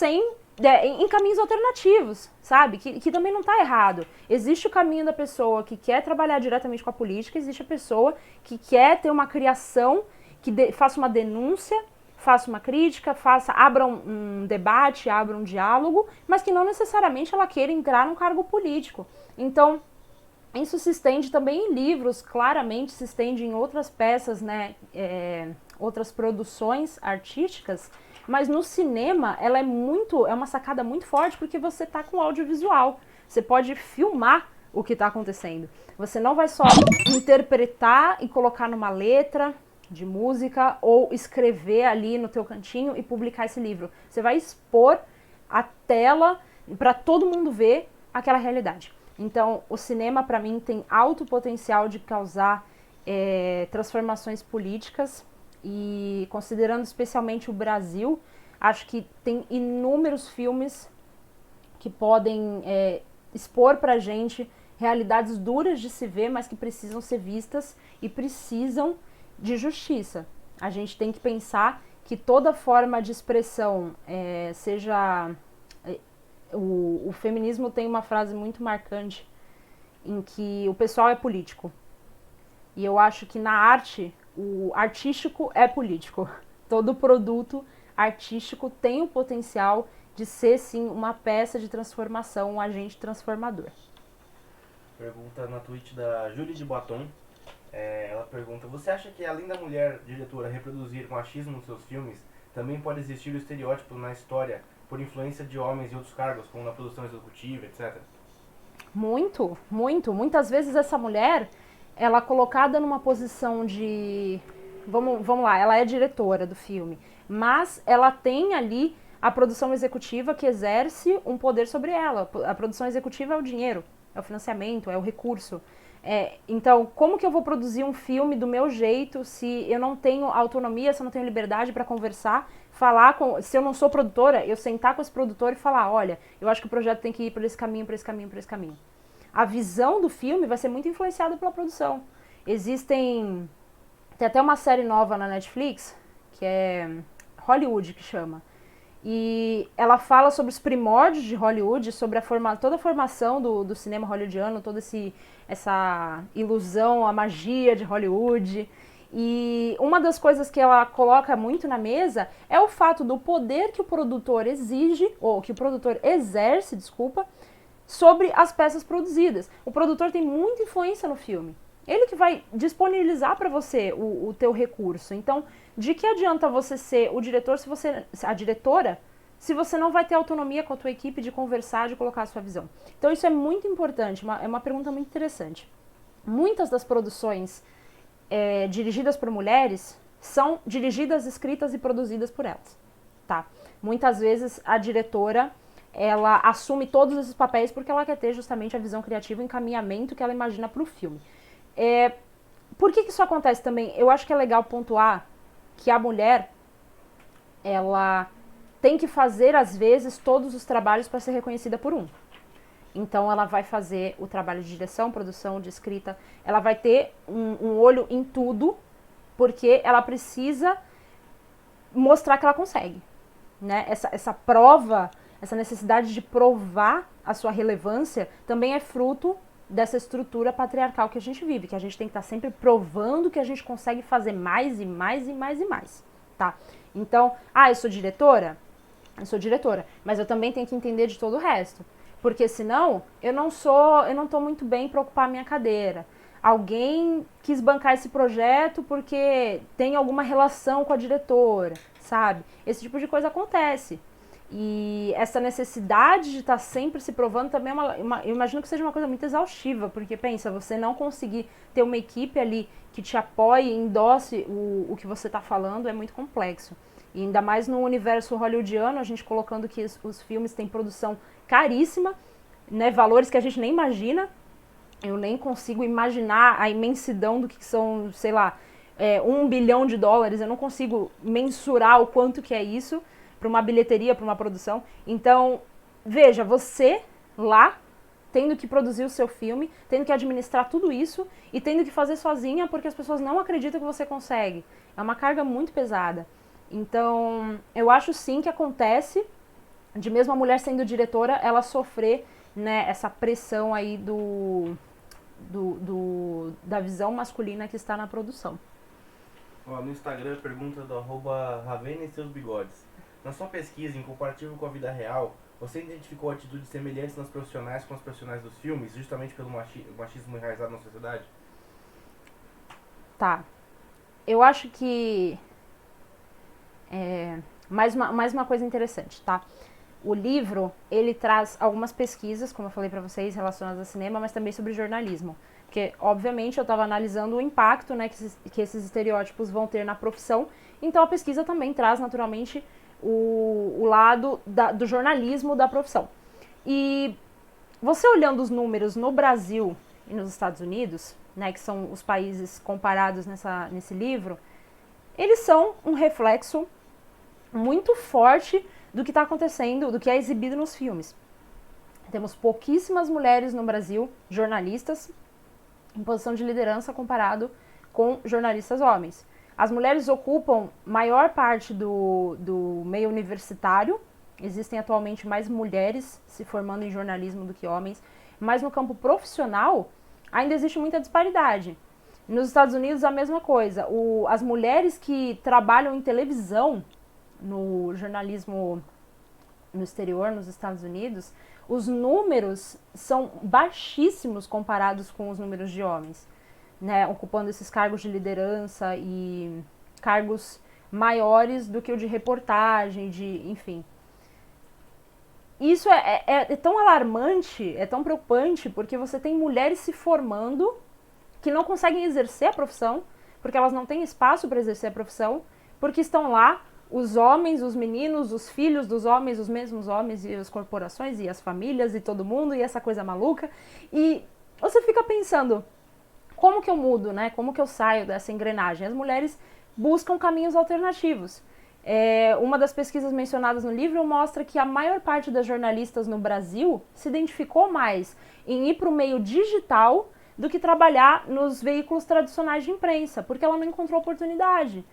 em caminhos alternativos, sabe? Que também não está errado. Existe o caminho da pessoa que quer trabalhar diretamente com a política, existe a pessoa que quer ter uma criação, que faça uma denúncia, faça uma crítica, abra um debate, abra um diálogo, mas que não necessariamente ela queira entrar num cargo político. Então, isso se estende também em livros, claramente se estende em outras peças, né, outras produções artísticas, mas no cinema ela é uma sacada muito forte porque você está com audiovisual, você pode filmar o que está acontecendo. Você não vai só interpretar e colocar numa letra de música ou escrever ali no teu cantinho e publicar esse livro. Você vai expor a tela para todo mundo ver aquela realidade. Então, o cinema, para mim, tem alto potencial de causar transformações políticas e, considerando especialmente o Brasil, acho que tem inúmeros filmes que podem expor pra gente realidades duras de se ver, mas que precisam ser vistas e precisam de justiça. A gente tem que pensar que toda forma de expressão, seja... O feminismo tem uma frase muito marcante em que o pessoal é político. E eu acho que na arte, o artístico é político. Todo produto artístico tem o potencial de ser, sim, uma peça de transformação, um agente transformador. Pergunta na Twitch da Julie de Batom. Ela pergunta, você acha que além da mulher diretora reproduzir machismo nos seus filmes, também pode existir o estereótipo na história por influência de homens em outros cargos, como na produção executiva, etc? Muito, muito. Muitas vezes essa mulher, ela é colocada numa posição de... Vamos lá, ela é diretora do filme, mas ela tem ali a produção executiva que exerce um poder sobre ela. A produção executiva é o dinheiro, é o financiamento, é o recurso. Então, como que eu vou produzir um filme do meu jeito se eu não tenho autonomia, se eu não tenho liberdade para conversar, se eu não sou produtora, eu sentar com esse produtor e falar, olha, eu acho que o projeto tem que ir por esse caminho, por esse caminho, por esse caminho. A visão do filme vai ser muito influenciada pela produção. Tem até uma série nova na Netflix, que é Hollywood, que chama. E ela fala sobre os primórdios de Hollywood, sobre toda a formação do cinema hollywoodiano, toda essa ilusão, a magia de Hollywood. E uma das coisas que ela coloca muito na mesa é o fato do poder que o produtor exige, ou que o produtor exerce, desculpa, sobre as peças produzidas. O produtor tem muita influência no filme. Ele que vai disponibilizar para você o teu recurso. Então, de que adianta você ser o diretor, se você, a diretora, se você não vai ter autonomia com a tua equipe de conversar, de colocar a sua visão? Então, isso é muito importante, é uma pergunta muito interessante. Muitas das produções dirigidas por mulheres são dirigidas, escritas e produzidas por elas, tá? Muitas vezes a diretora, ela assume todos esses papéis porque ela quer ter justamente a visão criativa e o encaminhamento que ela imagina para o filme. Por que isso acontece também? Eu acho que é legal pontuar que a mulher, ela tem que fazer, às vezes, todos os trabalhos para ser reconhecida por um. Então, ela vai fazer o trabalho de direção, produção, de escrita. Ela vai ter um olho em tudo, porque ela precisa mostrar que ela consegue, né? Essa prova, essa necessidade de provar a sua relevância também é fruto dessa estrutura patriarcal que a gente vive, que a gente tem que estar sempre provando que a gente consegue fazer mais e mais e mais e mais, tá? Então, eu sou diretora? Eu sou diretora, mas eu também tenho que entender de todo o resto. Porque senão, eu não tô muito bem para ocupar a minha cadeira. Alguém quis bancar esse projeto porque tem alguma relação com a diretora, sabe? Esse tipo de coisa acontece. E essa necessidade de estar sempre se provando também eu imagino que seja uma coisa muito exaustiva, porque pensa, você não conseguir ter uma equipe ali que te apoie, endosse o que você está falando, é muito complexo. E ainda mais no universo hollywoodiano, a gente colocando que os filmes têm produção caríssima, né, valores que a gente nem imagina. Eu nem consigo imaginar a imensidão do que são, sei lá, $1 bilhão. Eu não consigo mensurar o quanto que é isso para uma bilheteria, para uma produção. Então, veja, você lá, tendo que produzir o seu filme, tendo que administrar tudo isso e tendo que fazer sozinha porque as pessoas não acreditam que você consegue. É uma carga muito pesada. Então, eu acho sim que acontece de mesmo a mulher sendo diretora, ela sofrer, né, essa pressão aí da visão masculina que está na produção. No Instagram, pergunta do @Ravena e seus bigodes. Na sua pesquisa, em comparativo com a vida real, você identificou atitudes semelhantes nas profissionais com os profissionais dos filmes, justamente pelo machismo enraizado na sociedade? Tá. Eu acho que mais uma coisa interessante, tá? O livro, ele traz algumas pesquisas, como eu falei pra vocês, relacionadas ao cinema, mas também sobre jornalismo. Porque, obviamente, eu estava analisando o impacto, né, que esses estereótipos vão ter na profissão. Então, a pesquisa também traz, naturalmente, o lado do jornalismo da profissão. E você olhando os números no Brasil e nos Estados Unidos, né, que são os países comparados nesse livro, eles são um reflexo muito forte do que está acontecendo, do que é exibido nos filmes. Temos pouquíssimas mulheres no Brasil, jornalistas, em posição de liderança comparado com jornalistas homens. As mulheres ocupam maior parte do meio universitário, existem atualmente mais mulheres se formando em jornalismo do que homens, mas no campo profissional ainda existe muita disparidade. Nos Estados Unidos a mesma coisa, as mulheres que trabalham em televisão, no jornalismo no exterior, nos Estados Unidos, os números são baixíssimos comparados com os números de homens, né, ocupando esses cargos de liderança e cargos maiores do que o de reportagem, enfim. Isso é tão alarmante, é tão preocupante, porque você tem mulheres se formando que não conseguem exercer a profissão, porque elas não têm espaço para exercer a profissão, porque estão lá os homens, os meninos, os filhos dos homens, os mesmos homens e as corporações e as famílias e todo mundo e essa coisa maluca. E você fica pensando, como que eu mudo, né? Como que eu saio dessa engrenagem? As mulheres buscam caminhos alternativos. Uma das pesquisas mencionadas no livro mostra que a maior parte das jornalistas no Brasil se identificou mais em ir para o meio digital do que trabalhar nos veículos tradicionais de imprensa, porque ela não encontrou oportunidade.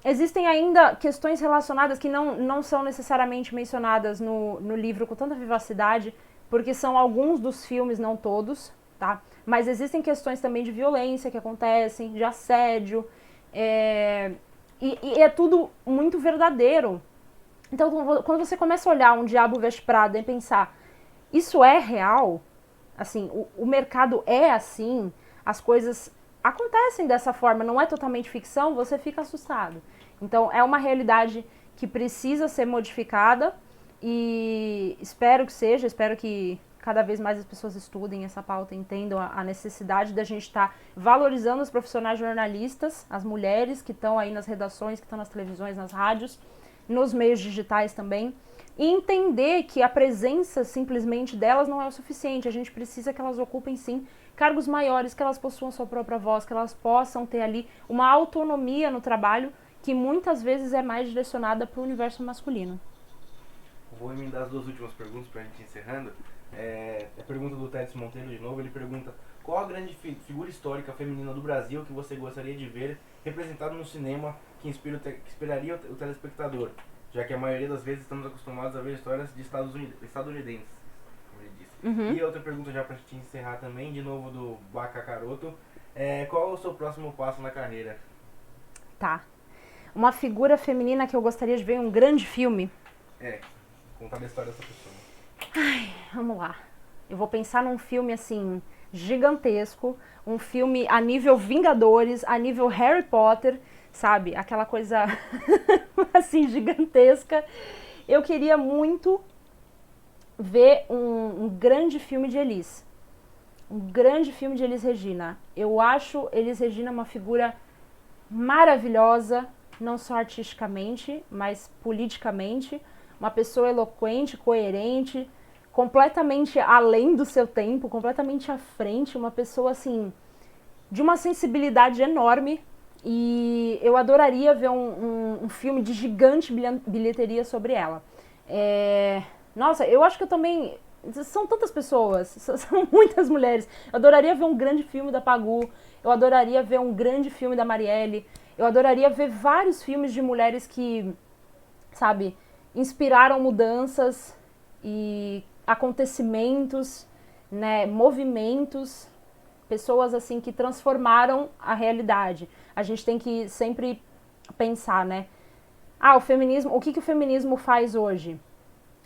Existem ainda questões relacionadas que não são necessariamente mencionadas no livro com tanta vivacidade, porque são alguns dos filmes, não todos, tá? Mas existem questões também de violência que acontecem, de assédio, e é tudo muito verdadeiro. Então, quando você começa a olhar um Diabo Veste Prada e pensar, isso é real? Assim, o mercado é assim, as coisas acontecem dessa forma, não é totalmente ficção, você fica assustado. Então, é uma realidade que precisa ser modificada e espero que seja, espero que cada vez mais as pessoas estudem essa pauta, entendam a necessidade da gente estar valorizando os profissionais jornalistas, as mulheres que estão aí nas redações, que estão nas televisões, nas rádios, nos meios digitais também, e entender que a presença simplesmente delas não é o suficiente. A gente precisa que elas ocupem, sim, cargos maiores, que elas possuam sua própria voz, que elas possam ter ali uma autonomia no trabalho que muitas vezes é mais direcionada para o universo masculino. Vou emendar as 2 últimas perguntas para a gente ir encerrando. A pergunta do Tedes Monteiro de novo, ele pergunta: qual a grande figura histórica feminina do Brasil que você gostaria de ver representada no cinema que inspiraria o telespectador? Já que a maioria das vezes estamos acostumados a ver histórias de estadunidenses, como ele disse. E outra pergunta já pra gente encerrar também, de novo do Baca Caroto, qual é o seu próximo passo na carreira? Tá. Uma figura feminina que eu gostaria de ver em um grande filme? Contar a história dessa pessoa. Vamos lá. Eu vou pensar num filme, assim, gigantesco, um filme a nível Vingadores, a nível Harry Potter, sabe? Aquela coisa, assim, gigantesca. Eu queria muito ver um grande filme de Elis. Um grande filme de Elis Regina. Eu acho Elis Regina uma figura maravilhosa, não só artisticamente, mas politicamente. Uma pessoa eloquente, coerente, completamente além do seu tempo, completamente à frente. Uma pessoa, assim, de uma sensibilidade enorme. E eu adoraria ver um filme de gigante bilheteria sobre ela. Nossa, eu acho que eu também... São tantas pessoas, são muitas mulheres. Eu adoraria ver um grande filme da Pagu, eu adoraria ver um grande filme da Marielle, eu adoraria ver vários filmes de mulheres que, sabe, inspiraram mudanças e acontecimentos, né, movimentos, pessoas assim que transformaram a realidade. A gente tem que sempre pensar, né? O feminismo, o que o feminismo faz hoje?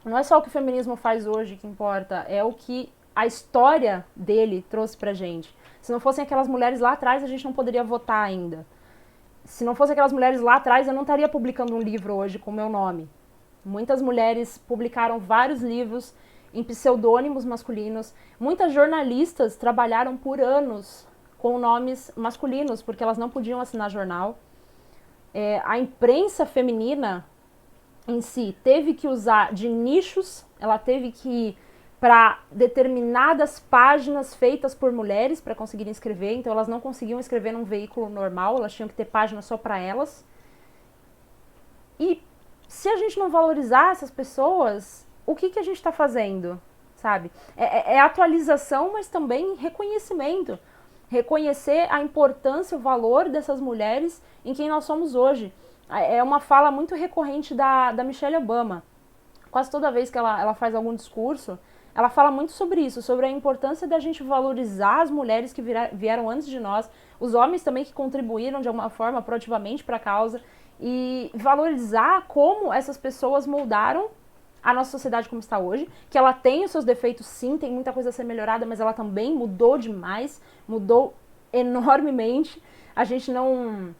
Não é só o que o feminismo faz hoje que importa, é o que a história dele trouxe pra gente. Se não fossem aquelas mulheres lá atrás, a gente não poderia votar ainda. Se não fossem aquelas mulheres lá atrás, eu não estaria publicando um livro hoje com o meu nome. Muitas mulheres publicaram vários livros em pseudônimos masculinos. Muitas jornalistas trabalharam por anos com nomes masculinos, porque elas não podiam assinar jornal. A imprensa feminina em si teve que usar de nichos, ela teve que ir para determinadas páginas feitas por mulheres para conseguirem escrever, então elas não conseguiam escrever num veículo normal, elas tinham que ter páginas só para elas. E se a gente não valorizar essas pessoas, o que a gente está fazendo, sabe? É atualização, mas também reconhecimento. Reconhecer a importância, o valor dessas mulheres em quem nós somos hoje. É uma fala muito recorrente da Michelle Obama. Quase toda vez que ela faz algum discurso, ela fala muito sobre isso, sobre a importância da gente valorizar as mulheres que vieram antes de nós, os homens também que contribuíram de alguma forma proativamente para a causa, e valorizar como essas pessoas moldaram a nossa sociedade como está hoje, que ela tem os seus defeitos sim, tem muita coisa a ser melhorada, mas ela também mudou demais, mudou enormemente. A gente não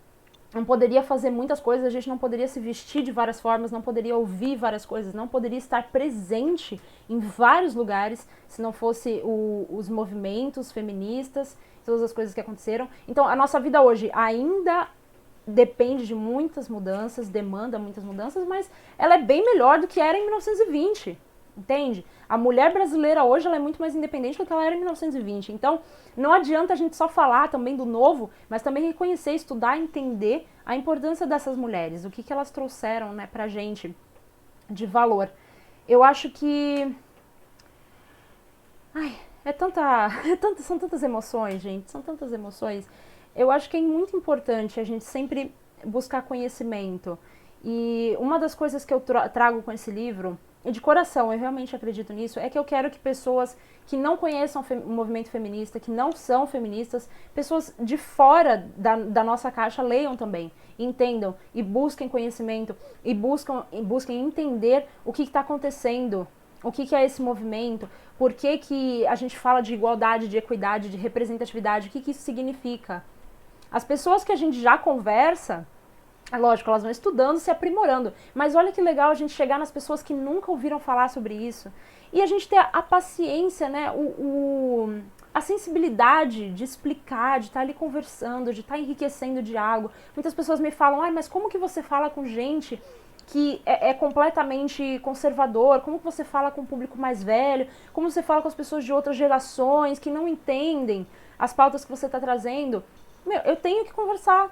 poderia fazer muitas coisas, a gente não poderia se vestir de várias formas, não poderia ouvir várias coisas, não poderia estar presente em vários lugares se não fosse os movimentos feministas, todas as coisas que aconteceram. Então, a nossa vida hoje ainda depende de muitas mudanças, demanda muitas mudanças, mas ela é bem melhor do que era em 1920, entende? A mulher brasileira hoje ela é muito mais independente do que ela era em 1920. Então, não adianta a gente só falar também do novo, mas também reconhecer, estudar, entender a importância dessas mulheres, o que elas trouxeram, né, pra gente de valor. Eu acho que... são tantas emoções, gente, são tantas emoções. Eu acho que é muito importante a gente sempre buscar conhecimento. E uma das coisas que eu trago com esse livro de coração, eu realmente acredito nisso, é que eu quero que pessoas que não conheçam o movimento feminista, que não são feministas, pessoas de fora da nossa caixa leiam também, entendam e busquem conhecimento e busquem entender o que está acontecendo, o que é esse movimento, por que a gente fala de igualdade, de equidade, de representatividade, o que isso significa. As pessoas que a gente já conversa, é lógico, elas vão estudando, se aprimorando. Mas olha que legal a gente chegar nas pessoas que nunca ouviram falar sobre isso. E a gente ter a paciência, né? A sensibilidade de explicar, de estar ali conversando, de estar enriquecendo o diálogo. Muitas pessoas me falam, mas como que você fala com gente que é completamente conservador? Como que você fala com o público mais velho? Como você fala com as pessoas de outras gerações que não entendem as pautas que você está trazendo? Meu, eu tenho que conversar.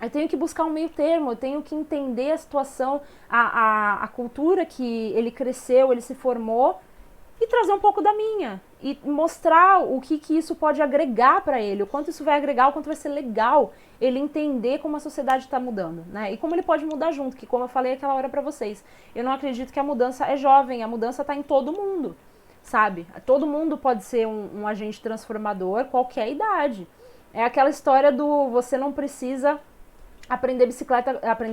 Eu tenho que buscar um meio termo, eu tenho que entender a situação, a cultura que ele cresceu, ele se formou e trazer um pouco da minha. E mostrar o que isso pode agregar para ele, o quanto isso vai agregar, o quanto vai ser legal ele entender como a sociedade está mudando, né? E como ele pode mudar junto, que como eu falei aquela hora para vocês, eu não acredito que a mudança é jovem, a mudança está em todo mundo, sabe? Todo mundo pode ser um agente transformador, qualquer idade. É aquela história do você não precisa aprender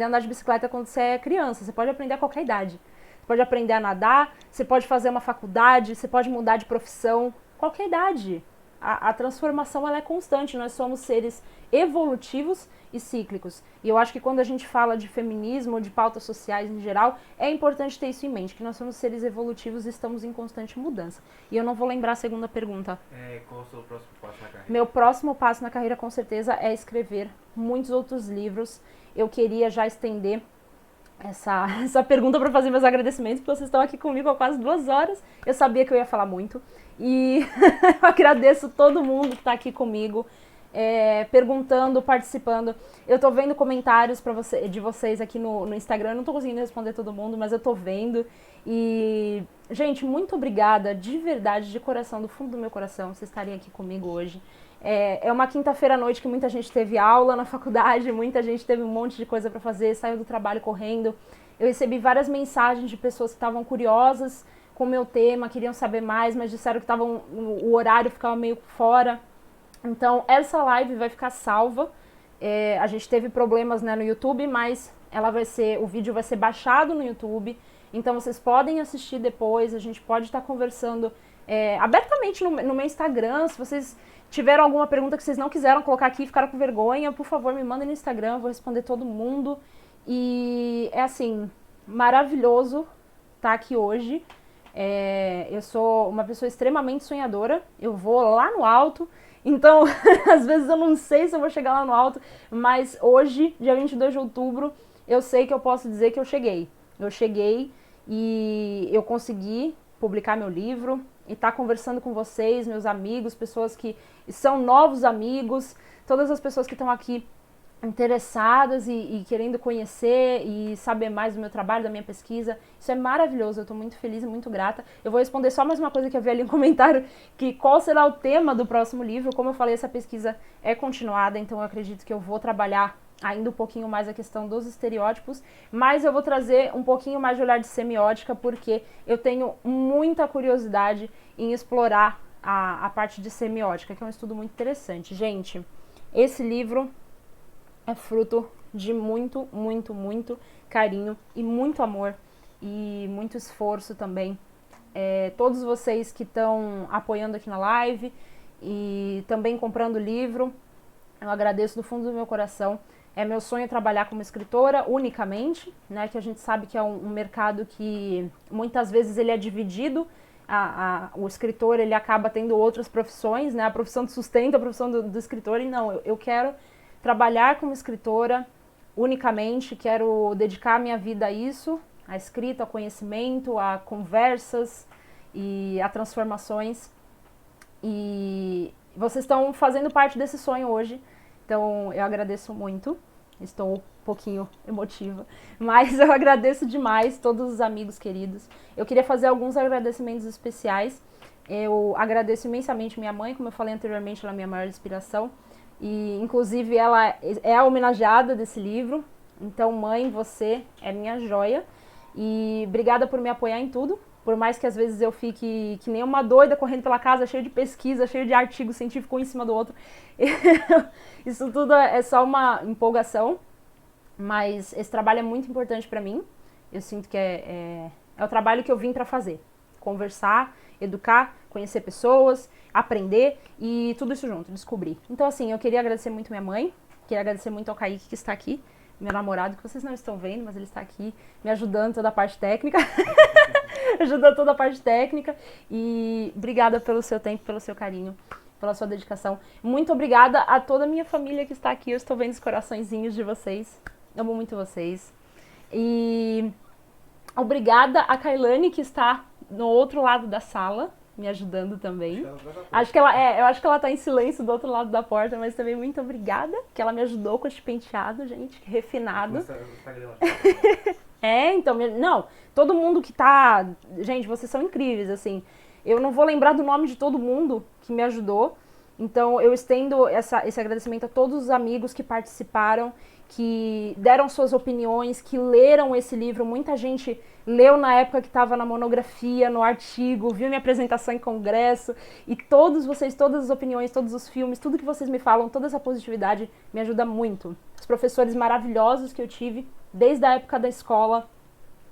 a andar de bicicleta quando você é criança. Você pode aprender a qualquer idade. Você pode aprender a nadar, você pode fazer uma faculdade, você pode mudar de profissão, qualquer idade. A transformação ela é constante, nós somos seres evolutivos e cíclicos. E eu acho que quando a gente fala de feminismo, de pautas sociais em geral, é importante ter isso em mente, que nós somos seres evolutivos e estamos em constante mudança. E eu não vou lembrar a segunda pergunta. Qual é o seu próximo passo na carreira? Meu próximo passo na carreira, com certeza, é escrever muitos outros livros. Eu queria já estender essa pergunta para fazer meus agradecimentos, porque vocês estão aqui comigo há quase 2 horas. Eu sabia que eu ia falar muito. E eu agradeço todo mundo que está aqui comigo, perguntando, participando. Eu tô vendo comentários de vocês aqui no Instagram. Eu não tô conseguindo responder todo mundo, mas eu tô vendo. E, gente, muito obrigada, de verdade, de coração, do fundo do meu coração, vocês estarem aqui comigo hoje. É uma quinta-feira à noite que muita gente teve aula na faculdade, muita gente teve um monte de coisa para fazer, saiu do trabalho correndo. Eu recebi várias mensagens de pessoas que estavam curiosas com o meu tema, queriam saber mais, mas disseram que o horário ficava meio fora. Então, essa live vai ficar salva. A gente teve problemas, né, no YouTube, mas o vídeo vai ser baixado no YouTube. Então, vocês podem assistir depois, a gente pode estar conversando abertamente no meu Instagram. Se vocês tiveram alguma pergunta que vocês não quiseram colocar aqui e ficaram com vergonha, por favor, me mandem no Instagram, eu vou responder todo mundo. E é assim, maravilhoso estar aqui hoje. Eu sou uma pessoa extremamente sonhadora, eu vou lá no alto, então às vezes eu não sei se eu vou chegar lá no alto, mas hoje, dia 22 de outubro, eu sei que eu posso dizer que eu cheguei. Eu cheguei e eu consegui publicar meu livro e estar conversando com vocês, meus amigos, pessoas que são novos amigos, todas as pessoas que estão aqui interessadas e querendo conhecer e saber mais do meu trabalho, da minha pesquisa. Isso é maravilhoso, eu estou muito feliz e muito grata. Eu vou responder só mais uma coisa que eu vi ali no comentário, que qual será o tema do próximo livro. Como eu falei, essa pesquisa é continuada, então eu acredito que eu vou trabalhar ainda um pouquinho mais a questão dos estereótipos, mas eu vou trazer um pouquinho mais de olhar de semiótica, porque eu tenho muita curiosidade em explorar a parte de semiótica, que é um estudo muito interessante. Gente, esse livro é fruto de muito, muito, muito carinho e muito amor e muito esforço também. Todos vocês que estão apoiando aqui na live e também comprando o livro, eu agradeço do fundo do meu coração. É meu sonho trabalhar como escritora unicamente, né, que a gente sabe que é um mercado que muitas vezes ele é dividido. O escritor ele acaba tendo outras profissões, né, a profissão de sustento, a profissão do escritor, e não, eu quero trabalhar como escritora unicamente, quero dedicar minha vida a isso, à escrita, ao conhecimento, a conversas e a transformações. E vocês estão fazendo parte desse sonho hoje, então eu agradeço muito. Estou um pouquinho emotiva, mas eu agradeço demais todos os amigos queridos. Eu queria fazer alguns agradecimentos especiais. Eu agradeço imensamente minha mãe, como eu falei anteriormente, ela é a minha maior inspiração. E, inclusive, ela é a homenageada desse livro. Então, mãe, você é minha joia. E obrigada por me apoiar em tudo. Por mais que às vezes eu fique que nem uma doida correndo pela casa, cheio de pesquisa, cheio de artigo científico um em cima do outro. Isso tudo é só uma empolgação, mas esse trabalho é muito importante para mim. Eu sinto que é o trabalho que eu vim para fazer. Conversar, educar, conhecer pessoas, aprender e tudo isso junto, descobrir. Então assim, eu queria agradecer muito minha mãe, queria agradecer muito ao Kaique que está aqui, meu namorado, que vocês não estão vendo, mas ele está aqui me ajudando toda a parte técnica. Ajudando toda a parte técnica. E obrigada pelo seu tempo, pelo seu carinho, pela sua dedicação. Muito obrigada a toda a minha família que está aqui. Eu estou vendo os coraçõezinhos de vocês. Amo muito vocês. E obrigada a Kailane, que está no outro lado da sala, me ajudando também. Eu acho que ela tá em silêncio do outro lado da porta, mas também muito obrigada, que ela me ajudou com este penteado, gente, refinado. Então, não, todo mundo que tá... Gente, vocês são incríveis, assim. Eu não vou lembrar do nome de todo mundo que me ajudou, então eu estendo esse agradecimento a todos os amigos que participaram, que deram suas opiniões, que leram esse livro. Muita gente leu na época que estava na monografia, no artigo, viu minha apresentação em congresso, e todos vocês, todas as opiniões, todos os filmes, tudo que vocês me falam, toda essa positividade me ajuda muito. Os professores maravilhosos que eu tive, desde a época da escola,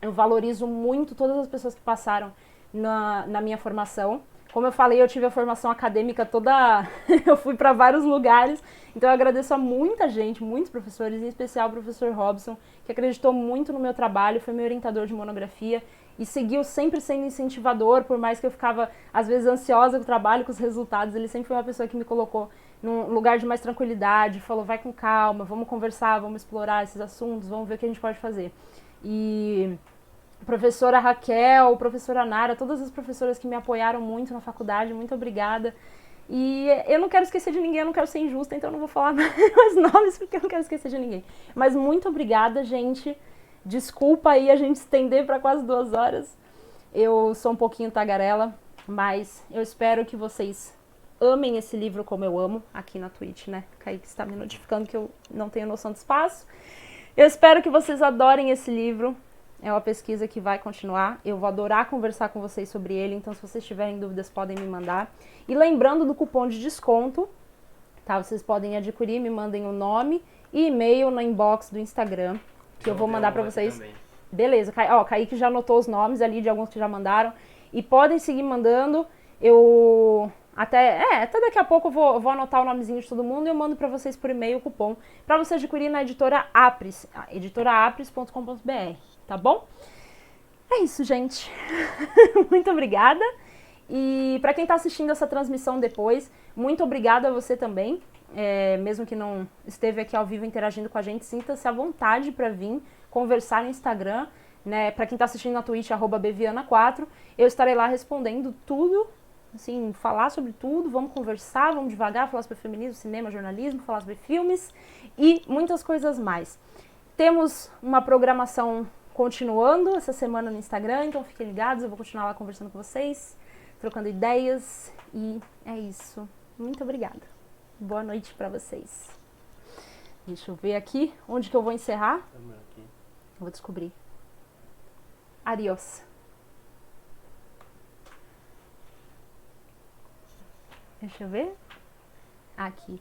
eu valorizo muito todas as pessoas que passaram na minha formação. Como eu falei, eu tive a formação acadêmica toda... eu fui para vários lugares, então eu agradeço a muita gente, muitos professores, em especial o professor Robson, que acreditou muito no meu trabalho, foi meu orientador de monografia e seguiu sempre sendo incentivador, por mais que eu ficava, às vezes, ansiosa com o trabalho, com os resultados. Ele sempre foi uma pessoa que me colocou num lugar de mais tranquilidade, falou, vai com calma, vamos conversar, vamos explorar esses assuntos, vamos ver o que a gente pode fazer. E... professora Raquel, professora Nara, todas as professoras que me apoiaram muito na faculdade, muito obrigada. E eu não quero esquecer de ninguém, eu não quero ser injusta, então eu não vou falar mais nomes porque eu não quero esquecer de ninguém. Mas muito obrigada, gente. Desculpa aí a gente estender para quase 2 horas. Eu sou um pouquinho tagarela, mas eu espero que vocês amem esse livro como eu amo, aqui na Twitch, né? Kaique está me notificando que eu não tenho noção de espaço. Eu espero que vocês adorem esse livro. É uma pesquisa que vai continuar. Eu vou adorar conversar com vocês sobre ele, então se vocês tiverem dúvidas podem me mandar. E lembrando do cupom de desconto, tá? Vocês podem adquirir, me mandem o nome e e-mail na inbox do Instagram, que eu vou mandar pra vocês. Também. Beleza, Kaique já anotou os nomes ali de alguns que já mandaram. E podem seguir mandando. Até daqui a pouco eu vou anotar o nomezinho de todo mundo e eu mando pra vocês por e-mail o cupom pra você adquirir na editora Apres, editoraapres.com.br. Tá bom? É isso, gente. Muito obrigada. E para quem tá assistindo essa transmissão depois, muito obrigada a você também. Mesmo que não esteve aqui ao vivo interagindo com a gente, sinta-se à vontade para vir conversar no Instagram, né? Para quem tá assistindo na Twitch, @beviana4, eu estarei lá respondendo tudo, assim, falar sobre tudo, vamos conversar, vamos devagar, falar sobre feminismo, cinema, jornalismo, falar sobre filmes e muitas coisas mais. Temos uma programação continuando essa semana no Instagram, então fiquem ligados, eu vou continuar lá conversando com vocês, trocando ideias, e é isso. Muito obrigada. Boa noite pra vocês. Deixa eu ver aqui onde que eu vou encerrar. Eu vou descobrir. Adiós. Deixa eu ver. Aqui.